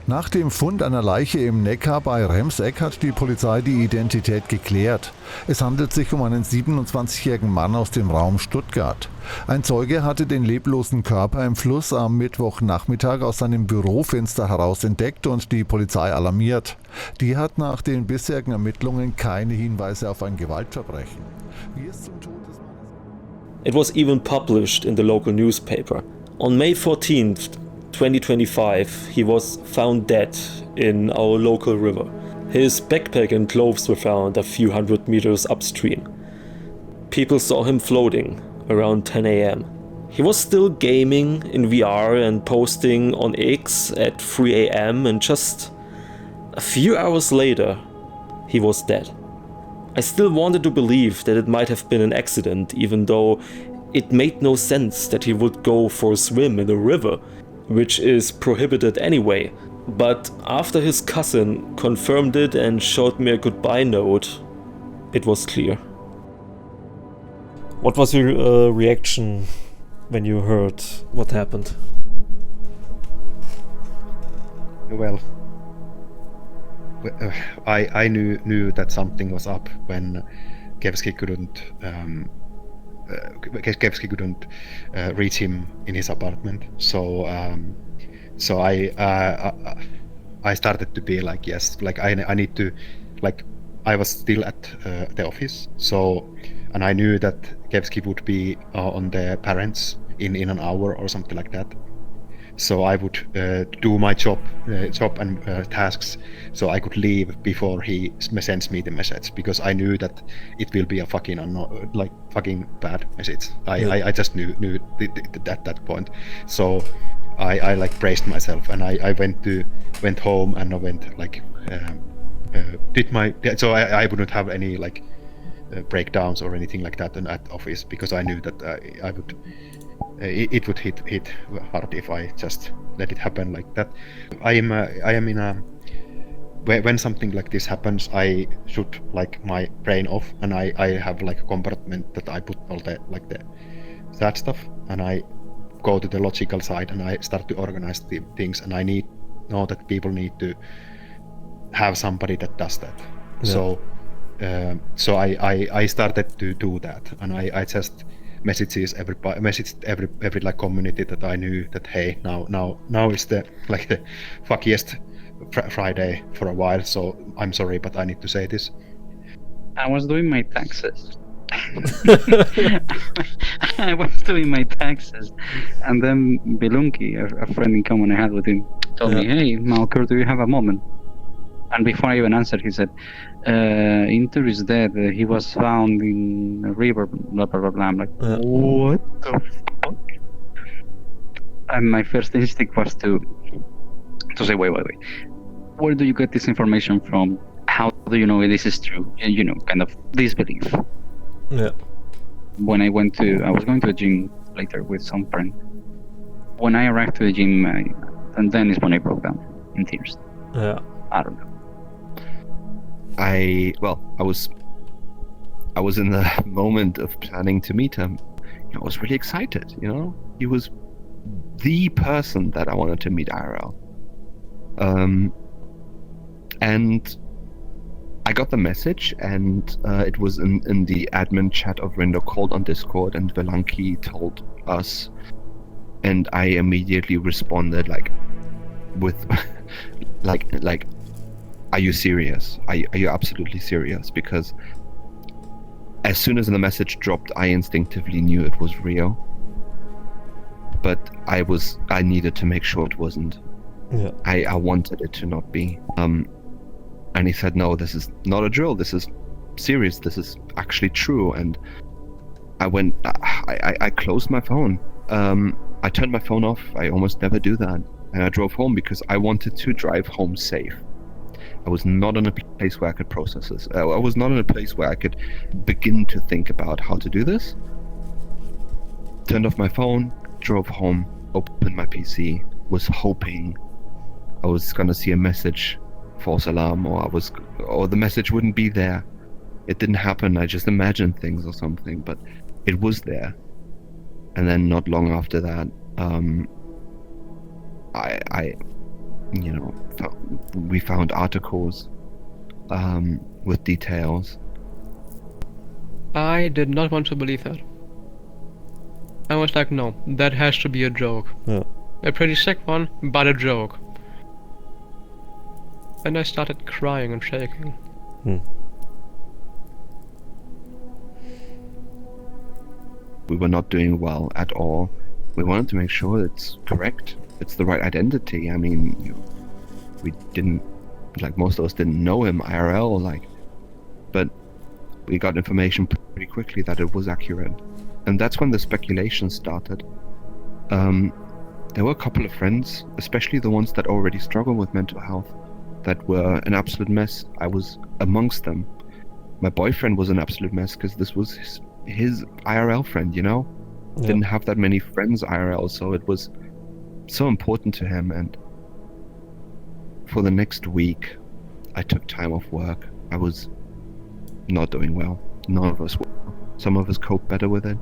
Nach dem Fund einer Leiche im Neckar bei Remseck hat die Polizei die Identität geklärt. Es handelt sich um einen 27-jährigen Mann aus dem Raum Stuttgart. Ein Zeuge hatte den leblosen Körper im Fluss am Mittwochnachmittag aus seinem Bürofenster heraus entdeckt und die Polizei alarmiert. Die hat nach den bisherigen Ermittlungen keine Hinweise auf ein Gewaltverbrechen. Wie es zum Tod des Mannes... It was even published in the local newspaper. On May 14th, 2025, he was found dead in our local river. His backpack and clothes were found a few hundred meters upstream. People saw him floating around 10 AM. He was still gaming in VR and posting on X at 3 AM, and just a few hours later, he was dead. I still wanted to believe that it might have been an accident, even though it made no sense that he would go for a swim in a river, which is prohibited anyway. But after his cousin confirmed it and showed me a goodbye note, it was clear. What was your reaction when you heard what happened? Well, I knew that something was up when Kevski couldn't reach him in his apartment. So I started to be like, yes, like I need to, like, I was still at the office. So, and I knew that Kevski would be on the parents in an hour or something like that. So I would do my job and tasks, so I could leave before he sends me the message, because I knew that it will be a fucking bad message. I just knew at that point. So I like braced myself, and I went home, and I went like did my, so I wouldn't have any like breakdowns or anything like that at office, because I knew that I would. It would hit hard if I just let it happen like that. I am in a, when something like this happens, I should like my brain off, and I have like a compartment that I put all the like the sad stuff, and I go to the logical side, and I start to organize the things, and I know that people need to have somebody that does that. Yeah. So I started to do that, and I just messaged every like community that I knew that, hey, now is the like the fuckiest Friday for a while, so I'm sorry, but I need to say this. I was doing my taxes. I was doing my taxes, and then Belunki, a friend in common I had with him, told me, hey Malker, do you have a moment? And before I even answered, he said, Inter is dead. He was found in a river, blah, blah, blah, blah. I'm like, what the fuck? And my first instinct was to say, wait. Where do you get this information from? How do you know this is true? You know, kind of disbelief. Yeah. When I was going to a gym later with some friend. When I arrived to the gym, and then is when I broke down in tears. Yeah. I don't know. I was in the moment of planning to meet him. I was really excited, you know? He was the person that I wanted to meet IRL. And I got the message, and it was in the admin chat of Rindo Cult on Discord, and Velanki told us, and I immediately responded like with like are you serious? Are you absolutely serious? Because as soon as the message dropped, I instinctively knew it was real. But I needed to make sure it wasn't. Yeah. I wanted it to not be. And he said, no, this is not a drill. This is serious. This is actually true. And I closed my phone. I turned my phone off. I almost never do that. And I drove home because I wanted to drive home safe. I was not in a place where I could process this. I was not in a place where I could begin to think about how to do this. Turned off my phone, drove home, opened my PC, was hoping I was gonna see a message, false alarm, or the message wouldn't be there. It didn't happen. I just imagined things or something, but it was there. And then not long after that, we found articles with details. I did not want to believe that. I was like, no, that has to be a joke. Yeah. A pretty sick one, but a joke. And I started crying and shaking. We were not doing well at all. We wanted to make sure it's correct. It's the right identity. I mean, we didn't, like most of us didn't know him IRL, but we got information pretty quickly that it was accurate. And that's when the speculation started. There were a couple of friends, especially the ones that already struggled with mental health, that were an absolute mess. I was amongst them. My boyfriend was an absolute mess because this was his IRL friend, Yeah. Didn't have that many friends IRL, so it was so important to him. And for the next week, I took time off work. I was not doing well. None of us were. Some of us coped better with it.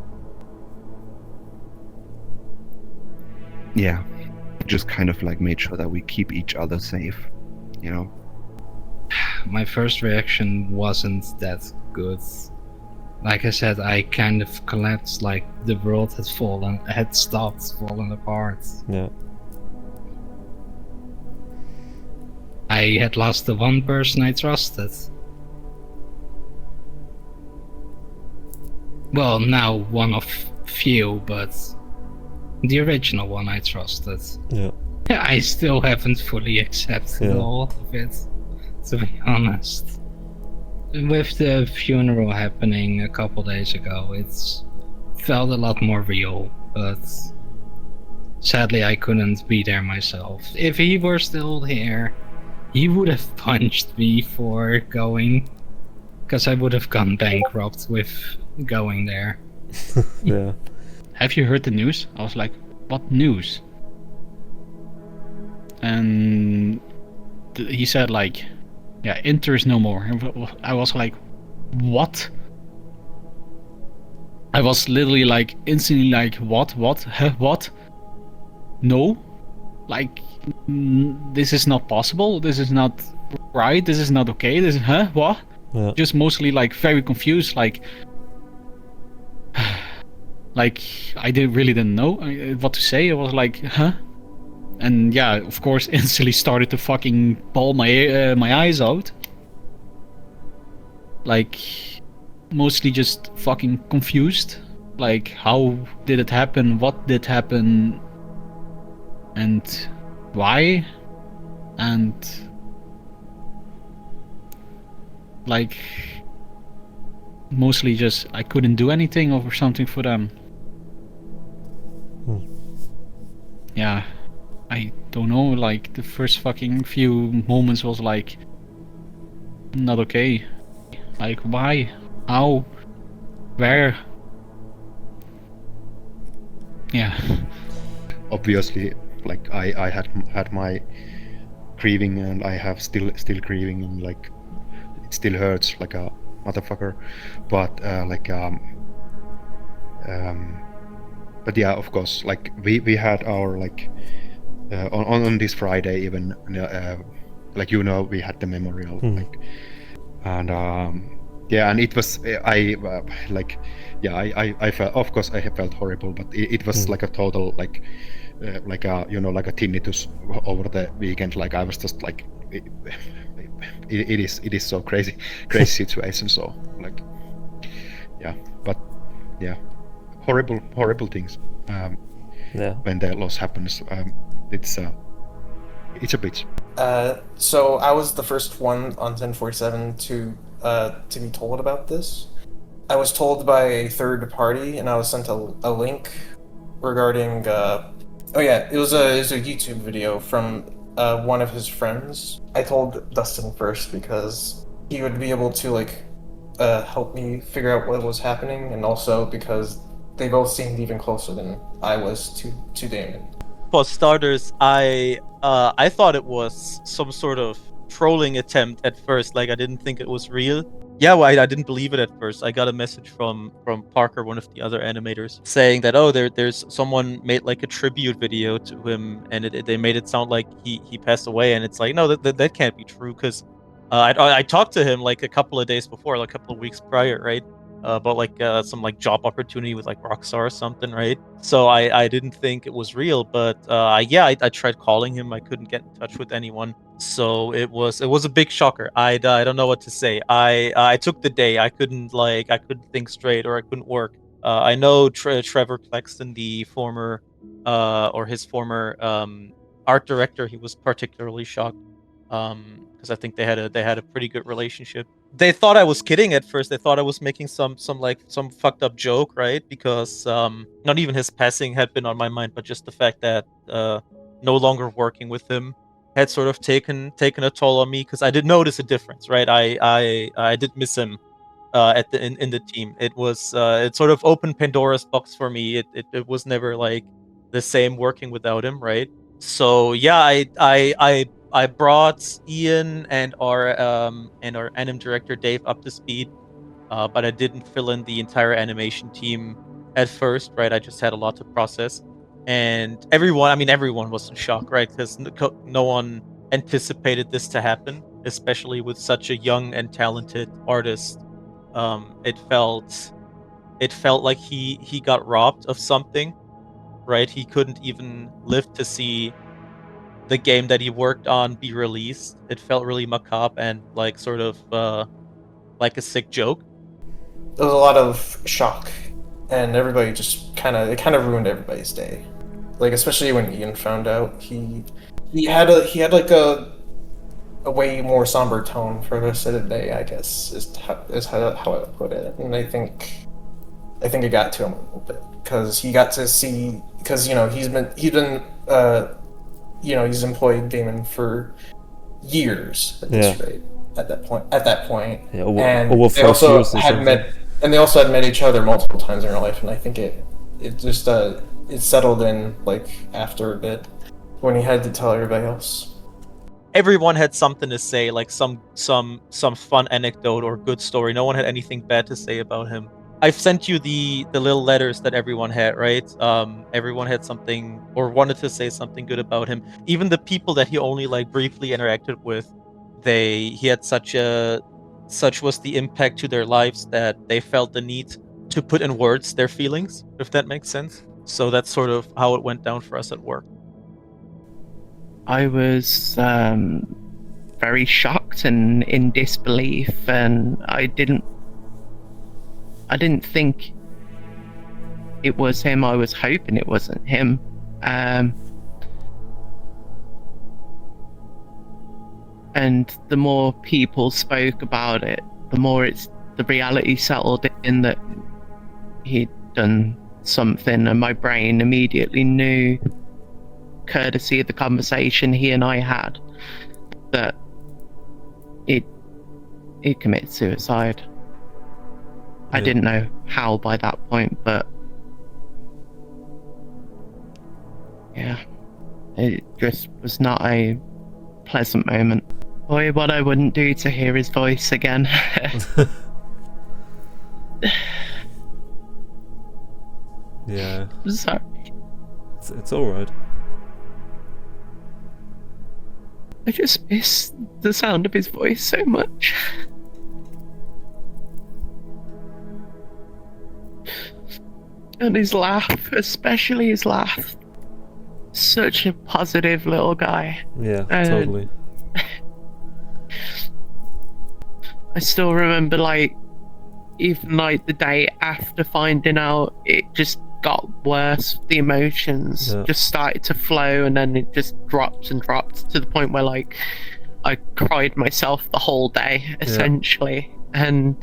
Yeah, just kind of made sure that we keep each other safe, My first reaction wasn't that good. Like I said, I kind of collapsed, like the world had stopped falling apart. Yeah. I had lost the one person I trusted. Well, now one of few, but the original one I trusted. Yeah. I still haven't fully accepted all of it, to be honest. With the funeral happening a couple days ago, it felt a lot more real, but sadly I couldn't be there myself. If he were still here, he would have punched me for going, because I would have gone bankrupt with going there. Yeah. Have you heard the news? I was like, what news? And he said Inter is no more. I was like, what? I was literally instantly what? Huh? What? No? This is not possible. This is not right. This is not okay. This is, what? Yeah. Just mostly very confused, I didn't know what to say. I was like, huh? And yeah, of course, instantly started to fucking bawl my eyes out. Mostly just fucking confused. How did it happen? What did happen? And why? And mostly just I couldn't do anything or something for them. Yeah, I don't know, the first fucking few moments was not okay. Why? How? Where? Yeah. Obviously, I had my grieving, and I have still grieving, and it still hurts like a motherfucker. But but yeah, of course, we had our on this Friday even, we had the memorial, and yeah, and it was I felt, of course, I felt horrible, but it was a total a tinnitus over the weekend. I was just it is so crazy situation. So yeah, but yeah, horrible things. When the loss happens, it's a bitch. So I was the first one on 1047 to be told about this. I was told by a third party, and I was sent a link regarding. It was a YouTube video from one of his friends. I told Dustin first because he would be able to help me figure out what was happening, and also because they both seemed even closer than I was to Damon. For starters, I thought it was some sort of trolling attempt at first. I didn't think it was real. yeah, well, I didn't believe it at first. I got a message from Parker, one of the other animators, saying that there's someone made like a tribute video to him, and they made it sound like he passed away, and it's like, no, that can't be true, because I talked to him like a couple of days before, like a couple of weeks prior, right? About like some like job opportunity with like Rockstar or something, right? So I didn't think it was real, but I tried calling him. I couldn't get in touch with anyone, so it was a big shocker. I don't know what to say. I took the day. I couldn't think straight, or I couldn't work. I know Trevor Claxton, the former his former art director, he was particularly shocked, because I think they had a pretty good relationship. They thought I was kidding at first. They thought I was making some fucked up joke, right? Because not even his passing had been on my mind, but just the fact that no longer working with him had sort of taken a toll on me, because I did notice a difference, right? I did miss him in the team. It was it sort of opened Pandora's box for me. It was never like the same working without him, right? So yeah, I brought Ian and our anim director Dave up to speed, but I didn't fill in the entire animation team at first, right? I just had a lot to process, and everyone was in shock, right? Because no one anticipated this to happen, especially with such a young and talented artist. It felt like he got robbed of something, right? He couldn't even live to see the game that he worked on be released. It felt really macabre and like sort of like a sick joke. There was a lot of shock, and everybody just kind of ruined everybody's day. Like, especially when Ian found out, he had like a way more somber tone for the rest of the day, I guess, is how I would put it. And I think it got to him a little bit, because he got to see, because he's employed Damon for years at this rate. At that point, Yeah, and over they 5 also years or had something. met, and they also had met each other multiple times in their life, and I think it just it settled in like after a bit when he had to tell everybody else. Everyone had something to say, like some fun anecdote or good story. No one had anything bad to say about him. I've sent you the little letters that everyone had, right? Everyone had something or wanted to say something good about him. Even the people that he only like briefly interacted with, he had such was the impact to their lives that they felt the need to put in words their feelings, if that makes sense. So that's sort of how it went down for us at work. I was very shocked and in disbelief, and I didn't think it was him. I was hoping it wasn't him. And the more people spoke about it, the more the reality settled in that he'd done something, and my brain immediately knew, courtesy of the conversation he and I had, that he'd committed suicide. I didn't know how by that point, but yeah, it just was not a pleasant moment. Boy, what I wouldn't do to hear his voice again. Yeah. Sorry. It's alright. I just miss the sound of his voice so much. And his laugh, especially his laugh. Such a positive little guy. Yeah, totally. I still remember, like, even like the day after finding out, it just got worse. The emotions just started to flow, and then it just dropped and dropped to the point where, like, I cried myself the whole day, essentially. And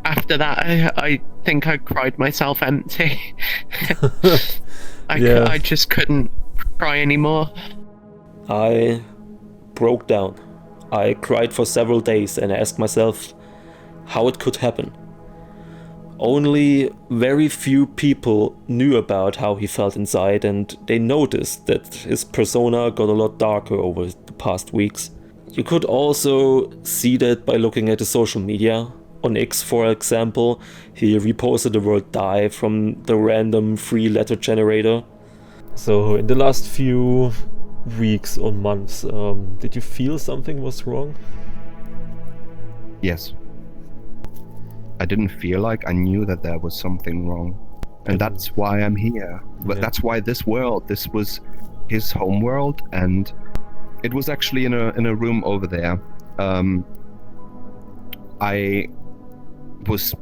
after that, I think I cried myself empty. I just couldn't cry anymore. I broke down. I cried for several days and I asked myself how it could happen. Only very few people knew about how he felt inside, and they noticed that his persona got a lot darker over the past weeks. You could also see that by looking at his social media. On X, for example, he reposted the word die from the random free letter generator. So in the last few weeks or months, did you feel something was wrong? Yes. I didn't feel like, I knew that there was something wrong. And that's why I'm here. But that's why this was his home world, and it was actually in a room over there. I was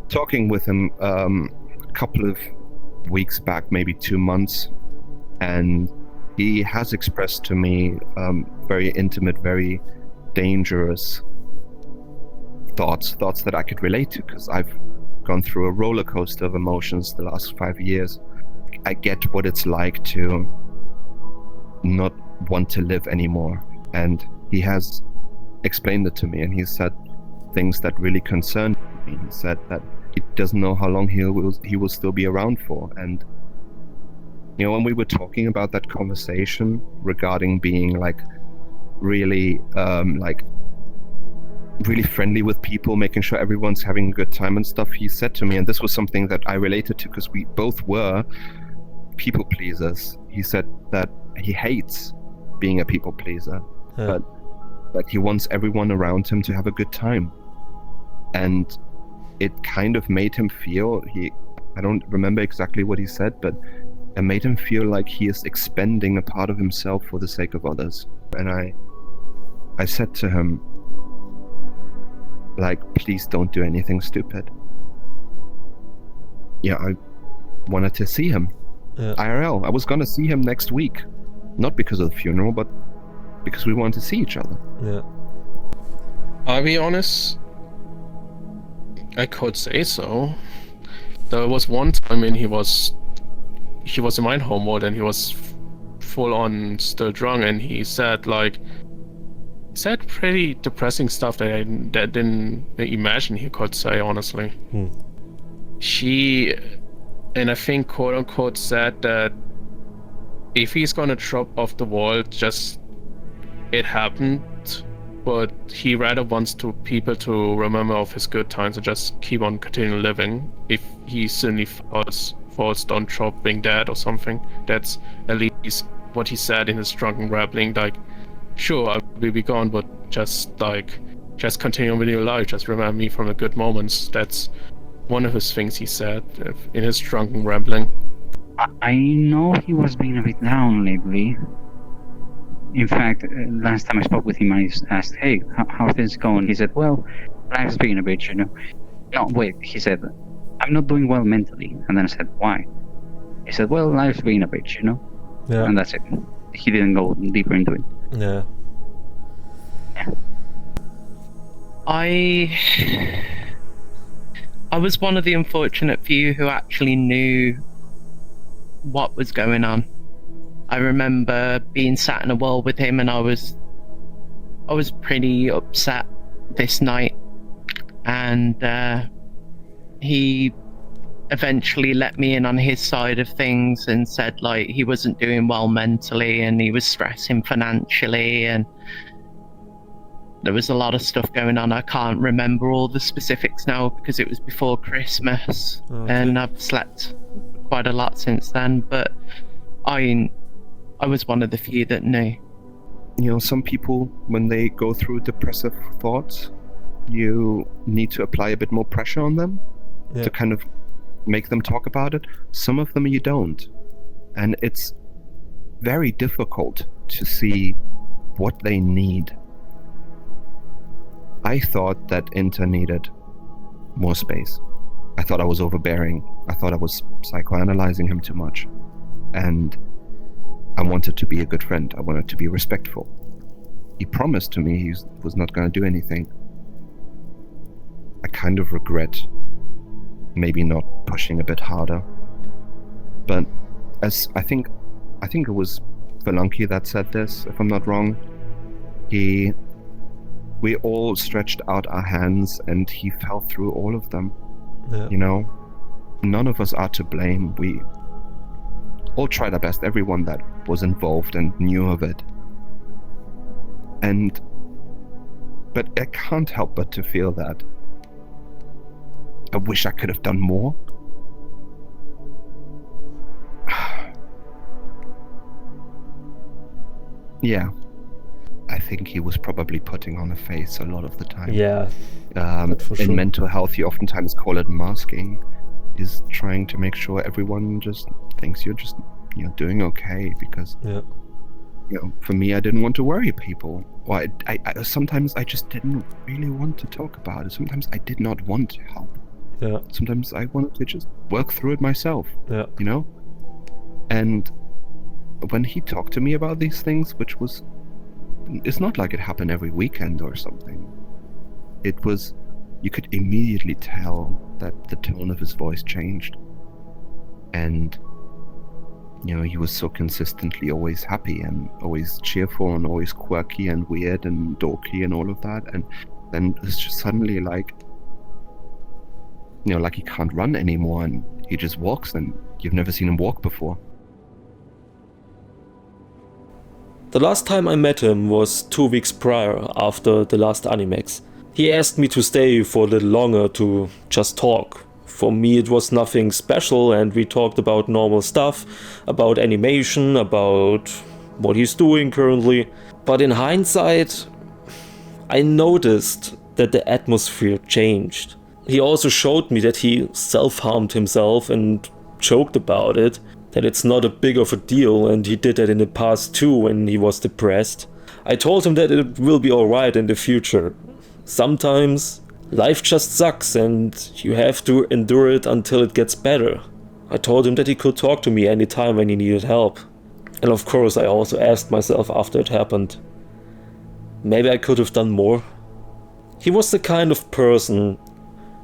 talking with him a couple of weeks back, maybe 2 months, and he has expressed to me very intimate, very dangerous thoughts that I could relate to, because I've gone through a roller coaster of emotions the last 5 years. I get what it's like to not want to live anymore, and he has explained it to me, and he said things that really concerned me. He said that he doesn't know how long he will still be around for. And you know, when we were talking about that conversation regarding being really really friendly with people, making sure everyone's having a good time and stuff, he said to me, and this was something that I related to because we both were people pleasers. He said that he hates being a people pleaser, but he wants everyone around him to have a good time. And it kind of made him feel, I don't remember exactly what he said, but it made him feel like he is expending a part of himself for the sake of others. And I said to him, please don't do anything stupid. Yeah, I wanted to see him. IRL. I was gonna see him next week. Not because of the funeral, but because we wanted to see each other. Yeah. I'll be honest, I could say so. There was one time when he was in my home world and he was full on still drunk, and he said pretty depressing stuff that I didn't imagine he could say, honestly. And I think quote unquote said that if he's gonna drop off the wall, just it happened, but he rather wants people to remember of his good times and just keep on continuing living. If he suddenly falls down dropping dead or something, that's at least what he said in his drunken rambling. Sure, I will be gone, but just continue with your life. Just remember me from the good moments. That's one of his things he said in his drunken rambling. I know he was being a bit down lately. In fact, last time I spoke with him, I asked, hey, how are things going? He said, well, life's being a bitch, you know. No, wait, he said, I'm not doing well mentally. And then I said, why? He said, well, life's being a bitch, you know. Yeah. And that's it. He didn't go deeper into it. Yeah. I was one of the unfortunate few who actually knew what was going on. I remember being sat in a world with him, and I was pretty upset this night, and he eventually let me in on his side of things and said he wasn't doing well mentally and he was stressing financially, and there was a lot of stuff going on. I can't remember all the specifics now because it was before Christmas. Okay. And I've slept quite a lot since then, but I was one of the few that knew. You know, some people, when they go through depressive thoughts, you need to apply a bit more pressure on them to kind of make them talk about it. Some of them you don't. And it's very difficult to see what they need. I thought that Inter needed more space. I thought I was overbearing. I thought I was psychoanalyzing him too much. And I wanted to be a good friend. I wanted to be respectful. He promised to me he was not going to do anything. I kind of regret maybe not pushing a bit harder. But as I think it was Velunky that said this, if I'm not wrong. We all stretched out our hands and he fell through all of them. Yeah. You know? None of us are to blame. We all tried our best, everyone that was involved and knew of it. But I can't help but to feel that I wish I could have done more. Yeah. I think he was probably putting on a face a lot of the time. Yeah. In sure. mental health, you oftentimes call it masking. Is trying to make sure everyone just thinks you're just doing okay, because for me, I didn't want to worry people. Or I sometimes I just didn't really want to talk about it. Sometimes I did not want to help. Yeah. Sometimes I wanted to just work through it myself. Yeah. And when he talked to me about these things, it's not like it happened every weekend or something. It was, you could immediately tell that the tone of his voice changed. And, he was so consistently always happy and always cheerful and always quirky and weird and dorky and all of that. And then it's just suddenly like, like he can't run anymore and he just walks, and you've never seen him walk before. The last time I met him was 2 weeks prior, after the last Animex. He asked me to stay for a little longer to just talk. For me it was nothing special, and we talked about normal stuff, about animation, about what he's doing currently. But in hindsight, I noticed that the atmosphere changed. He also showed me that he self-harmed himself and joked about it, that it's not a big of a deal, and he did that in the past too when he was depressed. I told him that it will be alright in the future. Sometimes life just sucks and you have to endure it until it gets better. I told him that he could talk to me anytime when he needed help. And of course I also asked myself after it happened, maybe I could have done more. He was the kind of person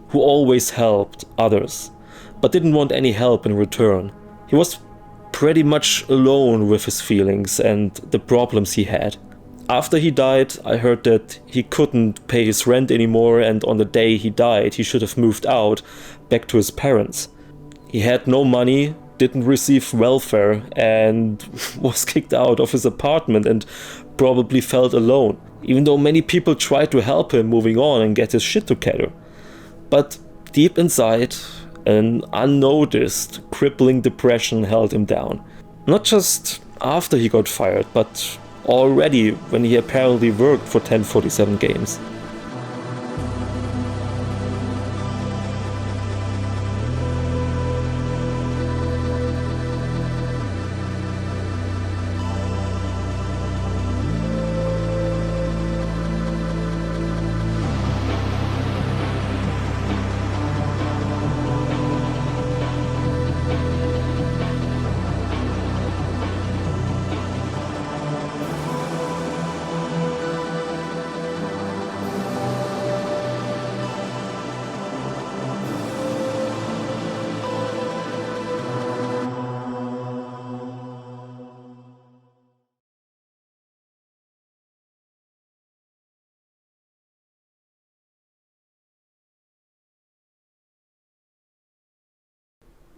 who always helped others, but didn't want any help in return. He was pretty much alone with his feelings and the problems he had. After he died, I heard that he couldn't pay his rent anymore, and on the day he died, he should have moved out, back to his parents. He had no money, didn't receive welfare, and was kicked out of his apartment and probably felt alone, even though many people tried to help him moving on and get his shit together. But deep inside, an unnoticed, crippling depression held him down. Not just after he got fired, but already when he apparently worked for 1047 Games.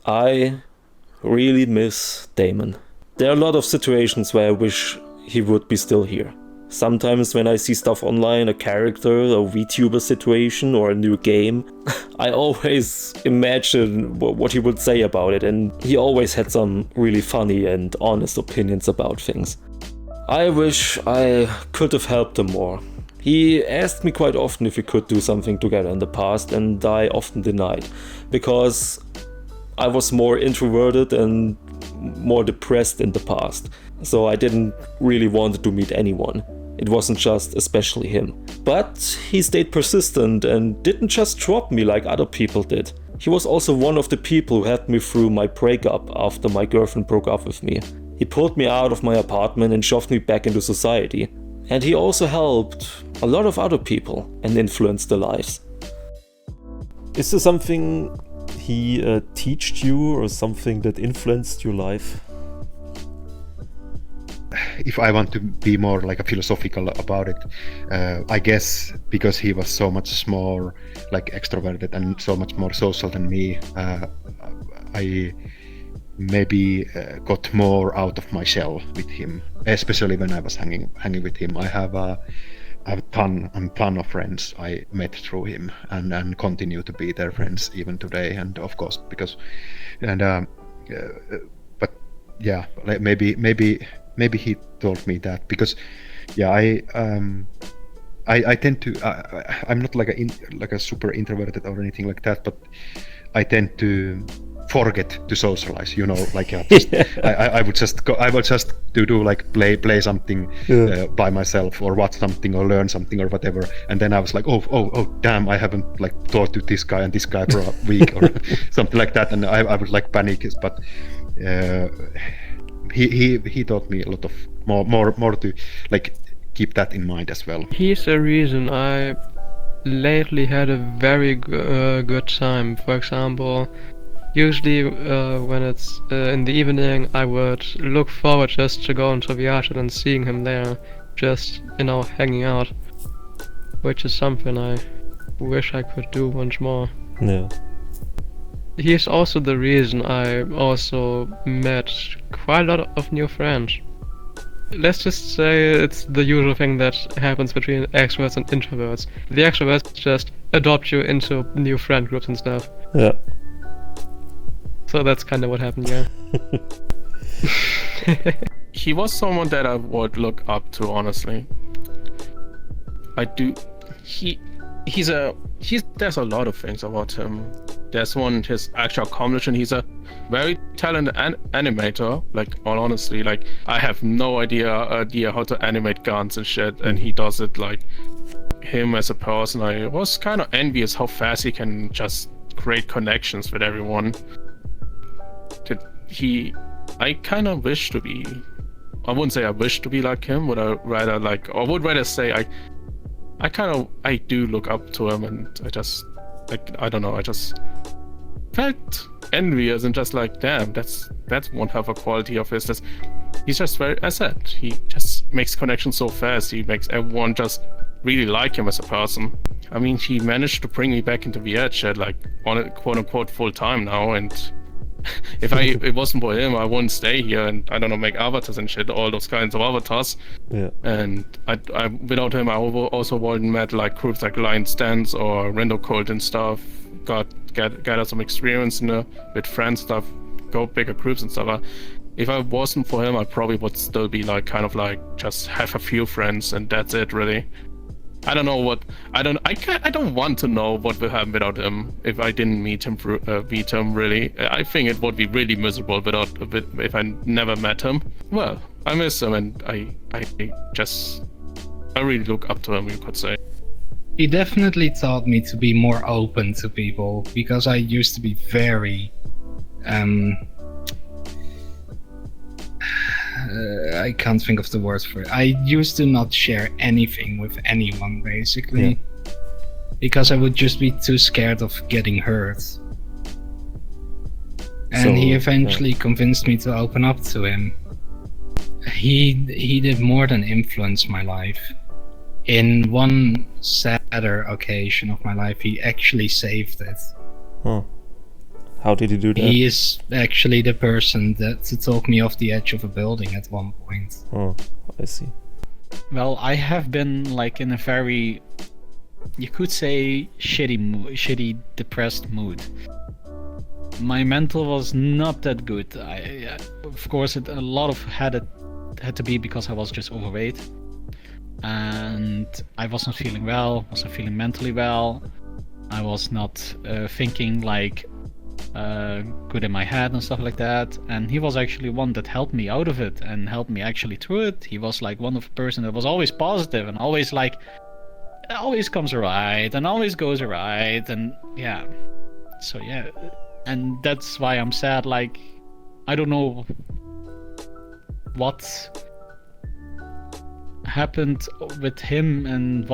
I really miss Damon. There are a lot of situations where I wish he would be still here. Sometimes when I see stuff online, a character, a VTuber situation or a new game, I always imagine what he would say about it, and he always had some really funny and honest opinions about things. I wish I could have helped him more. He asked me quite often if we could do something together in the past, and I often denied, because I was more introverted and more depressed in the past, so I didn't really want to meet anyone. It wasn't just especially him. But he stayed persistent and didn't just drop me like other people did. He was also one of the people who helped me through my breakup after my girlfriend broke up with me. He pulled me out of my apartment and shoved me back into society. And he also helped a lot of other people and influenced their lives. Is there something he taught you or something that influenced your life? If I want to be more like a philosophical about it, I guess because he was so much more like extroverted and so much more social than me, maybe got more out of my shell with him, especially when I was hanging with him. I have a ton of friends I met through him, and continue to be their friends even today. And of course, but yeah, like maybe he told me that because, yeah, I tend to I'm not like a super introverted or anything like that, but I tend to forget to socialize, like I would just do like play something by myself, or watch something, or learn something, or whatever, and then I was like, oh damn, I haven't like talked to this guy and this guy for a week or something like that, and I would like panic. But he taught me a lot of more to like keep that in mind as well. He's the reason I lately had a very good time. For example, usually when it's in the evening, I would look forward just to go into VRChat and seeing him there, just, hanging out, which is something I wish I could do once more. Yeah. He's also the reason I also met quite a lot of new friends. Let's just say it's the usual thing that happens between extroverts and introverts. The extroverts just adopt you into new friend groups and stuff. Yeah. So that's kind of what happened, yeah. He was someone that I would look up to, honestly. I do. There's a lot of things about him. There's his actual accomplishment. He's a very talented animator. Like, all honestly, like, I have no idea how to animate guns and shit, and he does it. Like, him as a person, I was kind of envious how fast he can just create connections with everyone. I kind of wish to be. I wouldn't say I wish to be like him, but I would rather say I do look up to him, and I just, like, I don't know, I just felt envious and just like, damn, that's one hell of a quality of his. He's just very, as I said, he just makes connections so fast. He makes everyone just really like him as a person. I mean, he managed to bring me back into VRChat, like, on a quote-unquote full time now, and if it wasn't for him, I wouldn't stay here and, I don't know, make avatars and shit, all those kinds of avatars. Yeah. And I without him, I also wouldn't met like groups like Lion's Dance or Rindo Cult and stuff. Gather some experience with friends stuff, go bigger groups and stuff. If I wasn't for him, I probably would still be like kind of like just have a few friends and that's it, really. I don't know I don't want to know what will happen without him. If I didn't meet him, really, I think it would be really miserable if I never met him. Well, I miss him, and I really look up to him, you could say. He definitely taught me to be more open to people, because I used to be very I can't think of the word for it. I used to not share anything with anyone, basically, because I would just be too scared of getting hurt. And he eventually convinced me to open up to him. He did more than influence my life. In one sadder occasion of my life, he actually saved it. Huh. How did he do that? He is actually the person to talk me off the edge of a building at one point. Oh, I see. Well, I have been like in a very, you could say, shitty, depressed mood. My mental was not that good. Of course, a lot of had to be because I was just overweight, and I wasn't feeling well. Wasn't feeling mentally well. I was not thinking like good in my head and stuff like that, and he was actually one that helped me out of it and helped me actually through it. He was like one of the person that was always positive and always like it always comes right and always goes right, and yeah, so yeah, and that's why I'm sad. Like, I don't know what happened with him and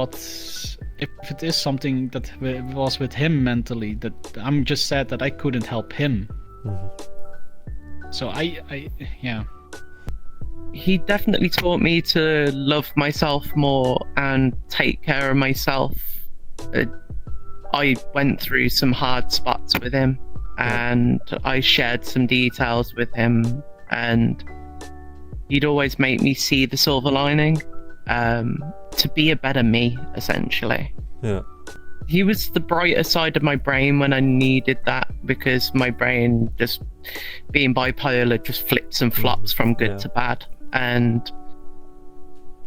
if it is something that was with him mentally, that I'm just sad that I couldn't help him. Mm-hmm. So yeah. He definitely taught me to love myself more and take care of myself. I went through some hard spots with him, and I shared some details with him, and he'd always make me see the silver lining, to be a better me, essentially. Yeah. He was the brighter side of my brain when I needed that, because my brain, just being bipolar, just flips and flops from good to bad. And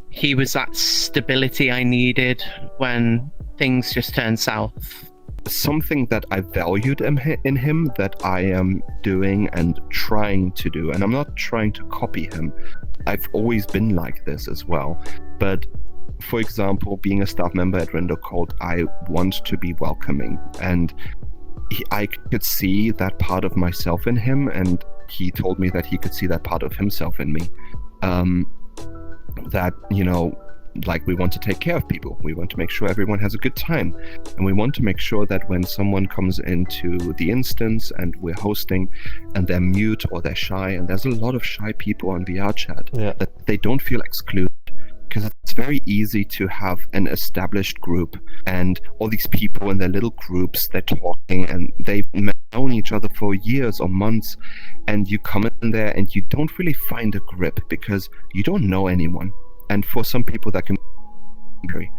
he was that stability I needed when things just turned south. Something that I valued in him that I am doing and trying to do, and I'm not trying to copy him. I've always been like this as well. But for example, being a staff member at Rindo Cult, I want to be welcoming, and I could see that part of myself in him, and he told me that he could see that part of himself in me. That, you know, like, we want to take care of people. We want to make sure everyone has a good time. And we want to make sure that when someone comes into the instance and we're hosting and they're mute or they're shy, and there's a lot of shy people on VRChat, that they don't feel excluded. Because it's very easy to have an established group and all these people in their little groups, they're talking and they've known each other for years or months, and you come in there and you don't really find a grip because you don't know anyone. And for some people that can be scary.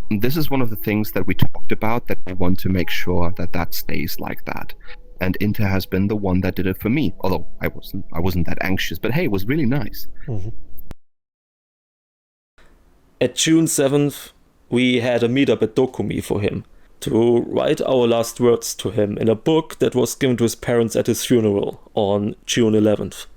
This is one of the things that we talked about, that we want to make sure that that stays like that. And Inter has been the one that did it for me, although I wasn't that anxious, but hey, it was really nice. Mm-hmm. At June 7th, we had a meetup at Dokumi for him to write our last words to him in a book that was given to his parents at his funeral on June 11th.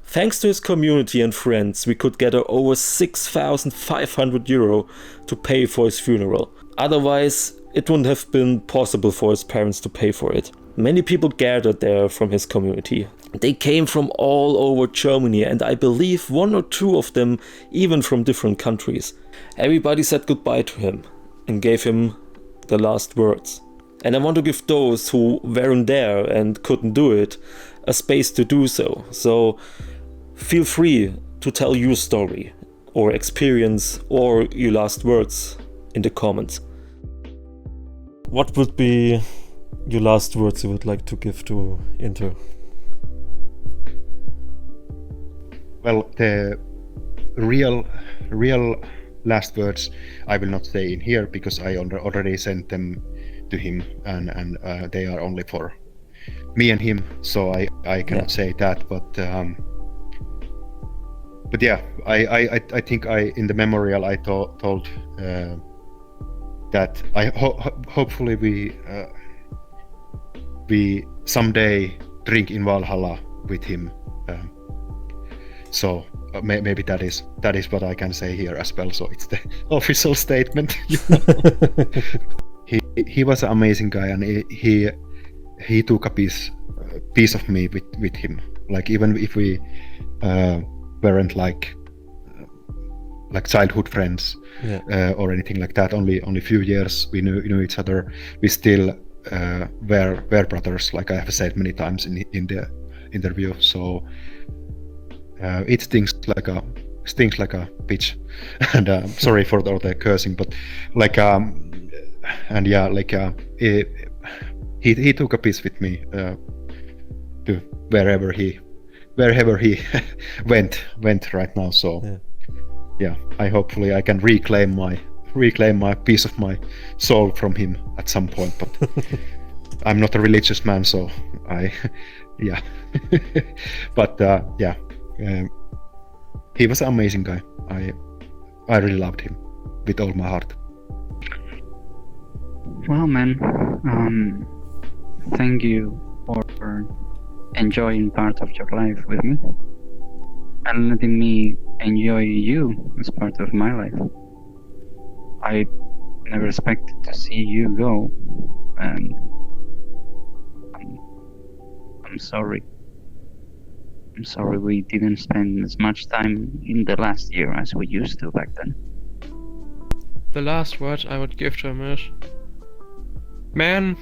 Thanks to his community and friends, we could gather over 6,500 euro to pay for his funeral. Otherwise, it wouldn't have been possible for his parents to pay for it. Many people gathered there from his community. They came from all over Germany, and I believe one or two of them even from different countries. Everybody said goodbye to him and gave him the last words. And I want to give those who weren't there and couldn't do it a space to do so. So feel free to tell your story or experience or your last words in the comments. What would be your last words you would like to give to Inter? Well, the real last words I will not say in here, because I already sent them to him, and they are only for me and him, so I cannot say that. But yeah, I think in the memorial I told that hopefully we someday drink in Valhalla with him. So maybe that is what I can say here as well. So it's the official statement. You know? He was an amazing guy, and he took a piece of me with him. Like, even if we weren't like childhood friends or anything like that, only a few years we knew each other, we still were brothers, like I have said many times in the interview. So it stings like a bitch, and sorry for all the cursing, but like and yeah, like he took a piece with me to wherever he went right now. So yeah, hopefully I can reclaim my piece of my soul from him at some point, but I'm not a religious man, so yeah. But yeah, he was an amazing guy. I really loved him with all my heart. Well, man, thank you for enjoying part of your life with me and letting me enjoy you as part of my life. I never expected to see you go, and I'm sorry. I'm sorry we didn't spend as much time in the last year as we used to back then. The last word I would give to him is, man,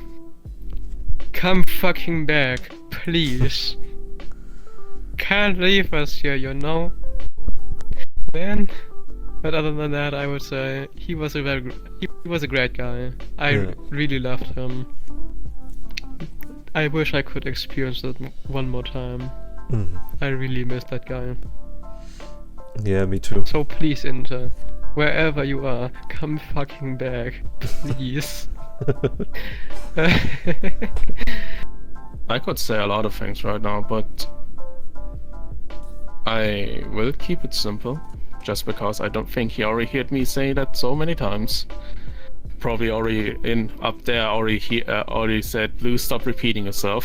come fucking back, please. Can't leave us here, you know? Man. But other than that, I would say he was a great guy. I really loved him. I wish I could experience that one more time. Mhm. I really miss that guy. Yeah, me too. So please, Inter, wherever you are, come fucking back, please. I could say a lot of things right now, but I will keep it simple, just because I don't think he already heard me say that so many times. Probably already up there already said, "Blue, stop repeating yourself."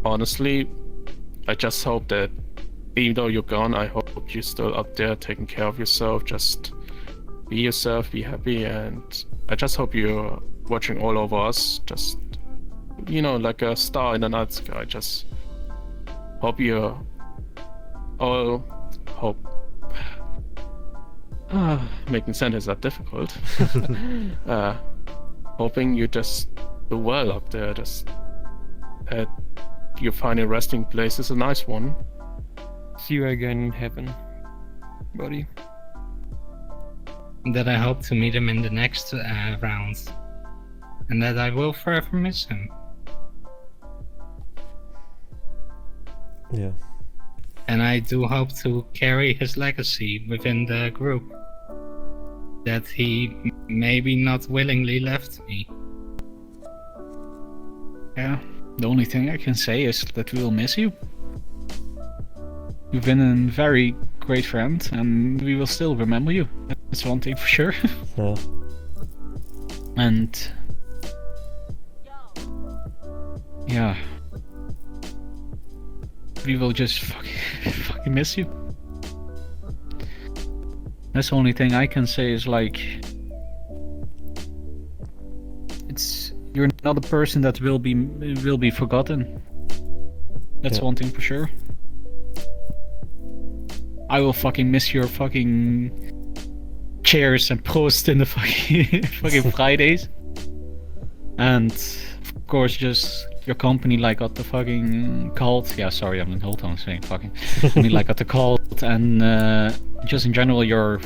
Honestly, I just hope that even though you're gone, I hope you're still up there taking care of yourself. Just be yourself, be happy, and I just hope you're watching all over us. Just, like a star in the night sky. Just hope you're all hope. Making sentences are difficult. Hoping you just do well up there. Just that you find a resting place is a nice one. See you again in heaven, buddy. That I hope to meet him in the next round. And that I will forever miss him. Yeah. And I do hope to carry his legacy within the group. That he maybe not willingly left me. Yeah, the only thing I can say is that we will miss you. You've been a very great friend, and we will still remember you. That's one thing for sure. Yeah. And yeah, we will just fucking miss you. That's the only thing I can say is you're not a person that will be forgotten. That's one thing for sure. I will fucking miss your fucking chairs and posts in the fucking Fridays. And of course just your company at the fucking cult. Yeah, sorry, I'm the whole time saying fucking. I mean at the cult and just in general your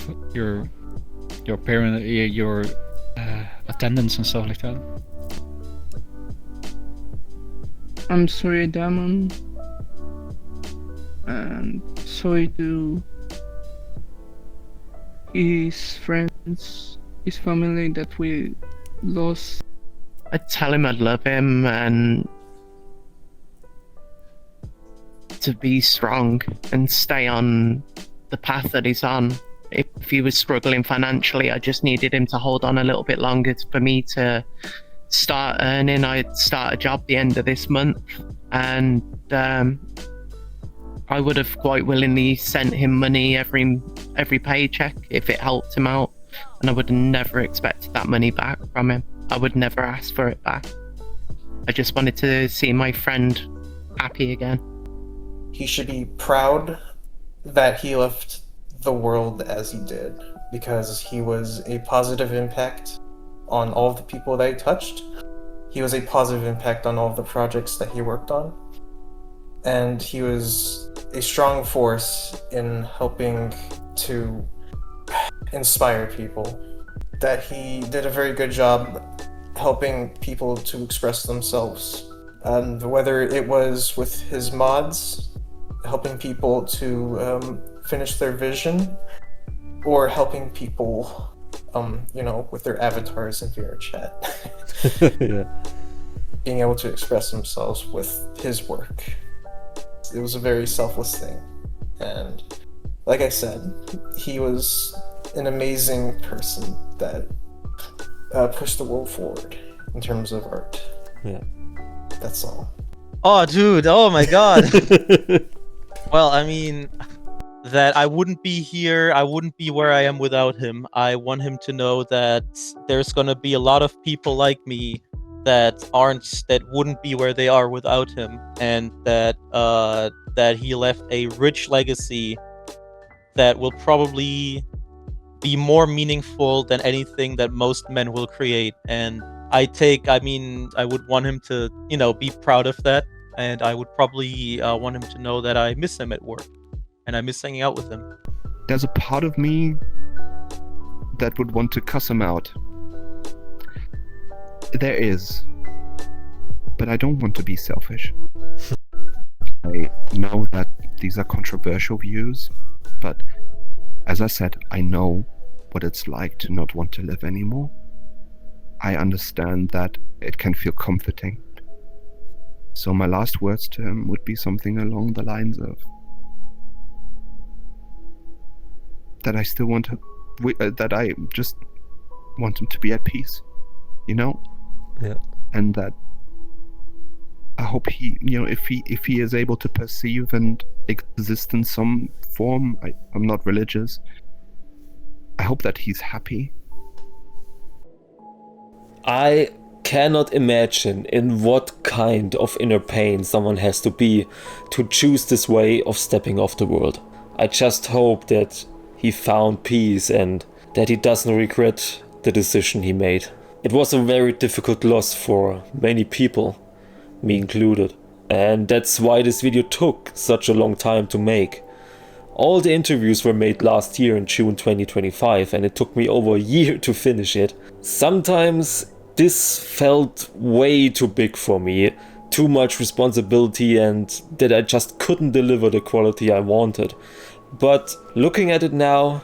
parent your attendance and stuff like that. I'm sorry, Damon. And sorry to his friends, his family that we lost. I'd tell him I'd love him and to be strong and stay on the path that he's on. If he was struggling financially, I just needed him to hold on a little bit longer for me to start earning. I'd start a job the end of this month, and I would have quite willingly sent him money every paycheck if it helped him out, and I would have never expected that money back from him. I would never ask for it back. I just wanted to see my friend happy again. He should be proud that he left the world as he did, because he was a positive impact on all of the people that he touched. He was a positive impact on all of the projects that he worked on. And he was a strong force in helping to inspire people. That he did a very good job helping people to express themselves. And whether it was with his mods, helping people to finish their vision, or helping people, with their avatars in VRChat. Yeah. Being able to express themselves with his work. It was a very selfless thing. And like I said, he was an amazing person that pushed the world forward in terms of art. Yeah. That's all. Oh, dude. Oh, my God. Well, I mean, that I wouldn't be here. I wouldn't be where I am without him. I want him to know that there's going to be a lot of people like me that wouldn't be where they are without him, and that he left a rich legacy that will probably be more meaningful than anything that most men will create. And I would want him to, be proud of that, and I would probably want him to know that I miss him at work, and I miss hanging out with him. There's a part of me that would want to cuss him out. There is. But I don't want to be selfish. I know that these are controversial views, but as I said, I know what it's like to not want to live anymore. I understand that it can feel comforting. So my last words to him would be something along the lines of that I still want to, that I just want him to be at peace, you know? Yeah. And that I hope he, if he is able to perceive and exist in some form, I'm not religious, I hope that he's happy. I cannot imagine in what kind of inner pain someone has to be to choose this way of stepping off the world. I just hope that he found peace and that he doesn't regret the decision he made. It was a very difficult loss for many people, me included, and that's why this video took such a long time to make. All the interviews were made last year in June 2025, and it took me over a year to finish it. Sometimes this felt way too big for me, too much responsibility, and that I just couldn't deliver the quality I wanted. But looking at it now,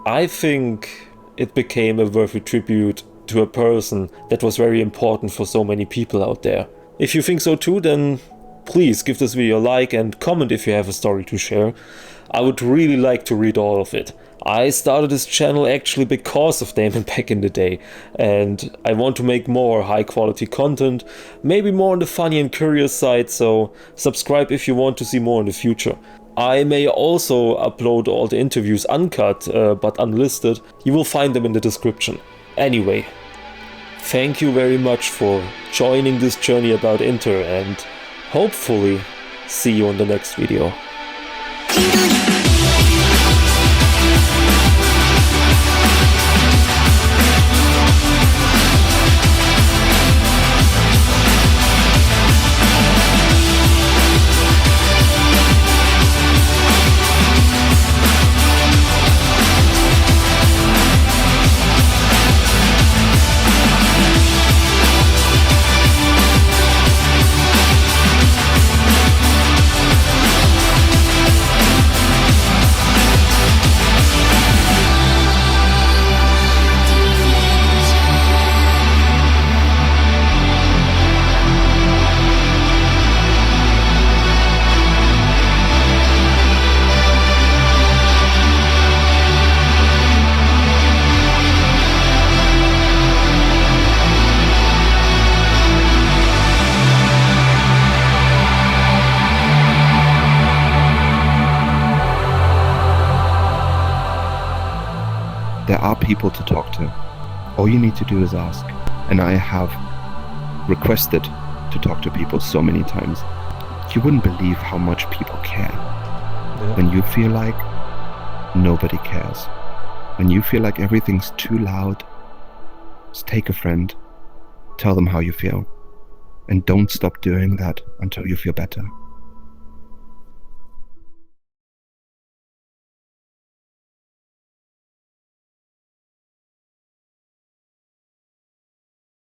I think it became a worthy tribute to a person that was very important for so many people out there. If you think so too, then please give this video a like and comment if you have a story to share. I would really like to read all of it. I started this channel actually because of Damon back in the day, and I want to make more high quality content, maybe more on the funny and curious side, so subscribe if you want to see more in the future. I may also upload all the interviews uncut, but unlisted. You will find them in the description. Anyway, thank you very much for joining this journey about Inter, and hopefully see you in the next video. There are people to talk to. All you need to do is ask. And I have requested to talk to people so many times. You wouldn't believe how much people care. Yeah. When you feel like nobody cares. When you feel like everything's too loud, just take a friend, tell them how you feel. And don't stop doing that until you feel better.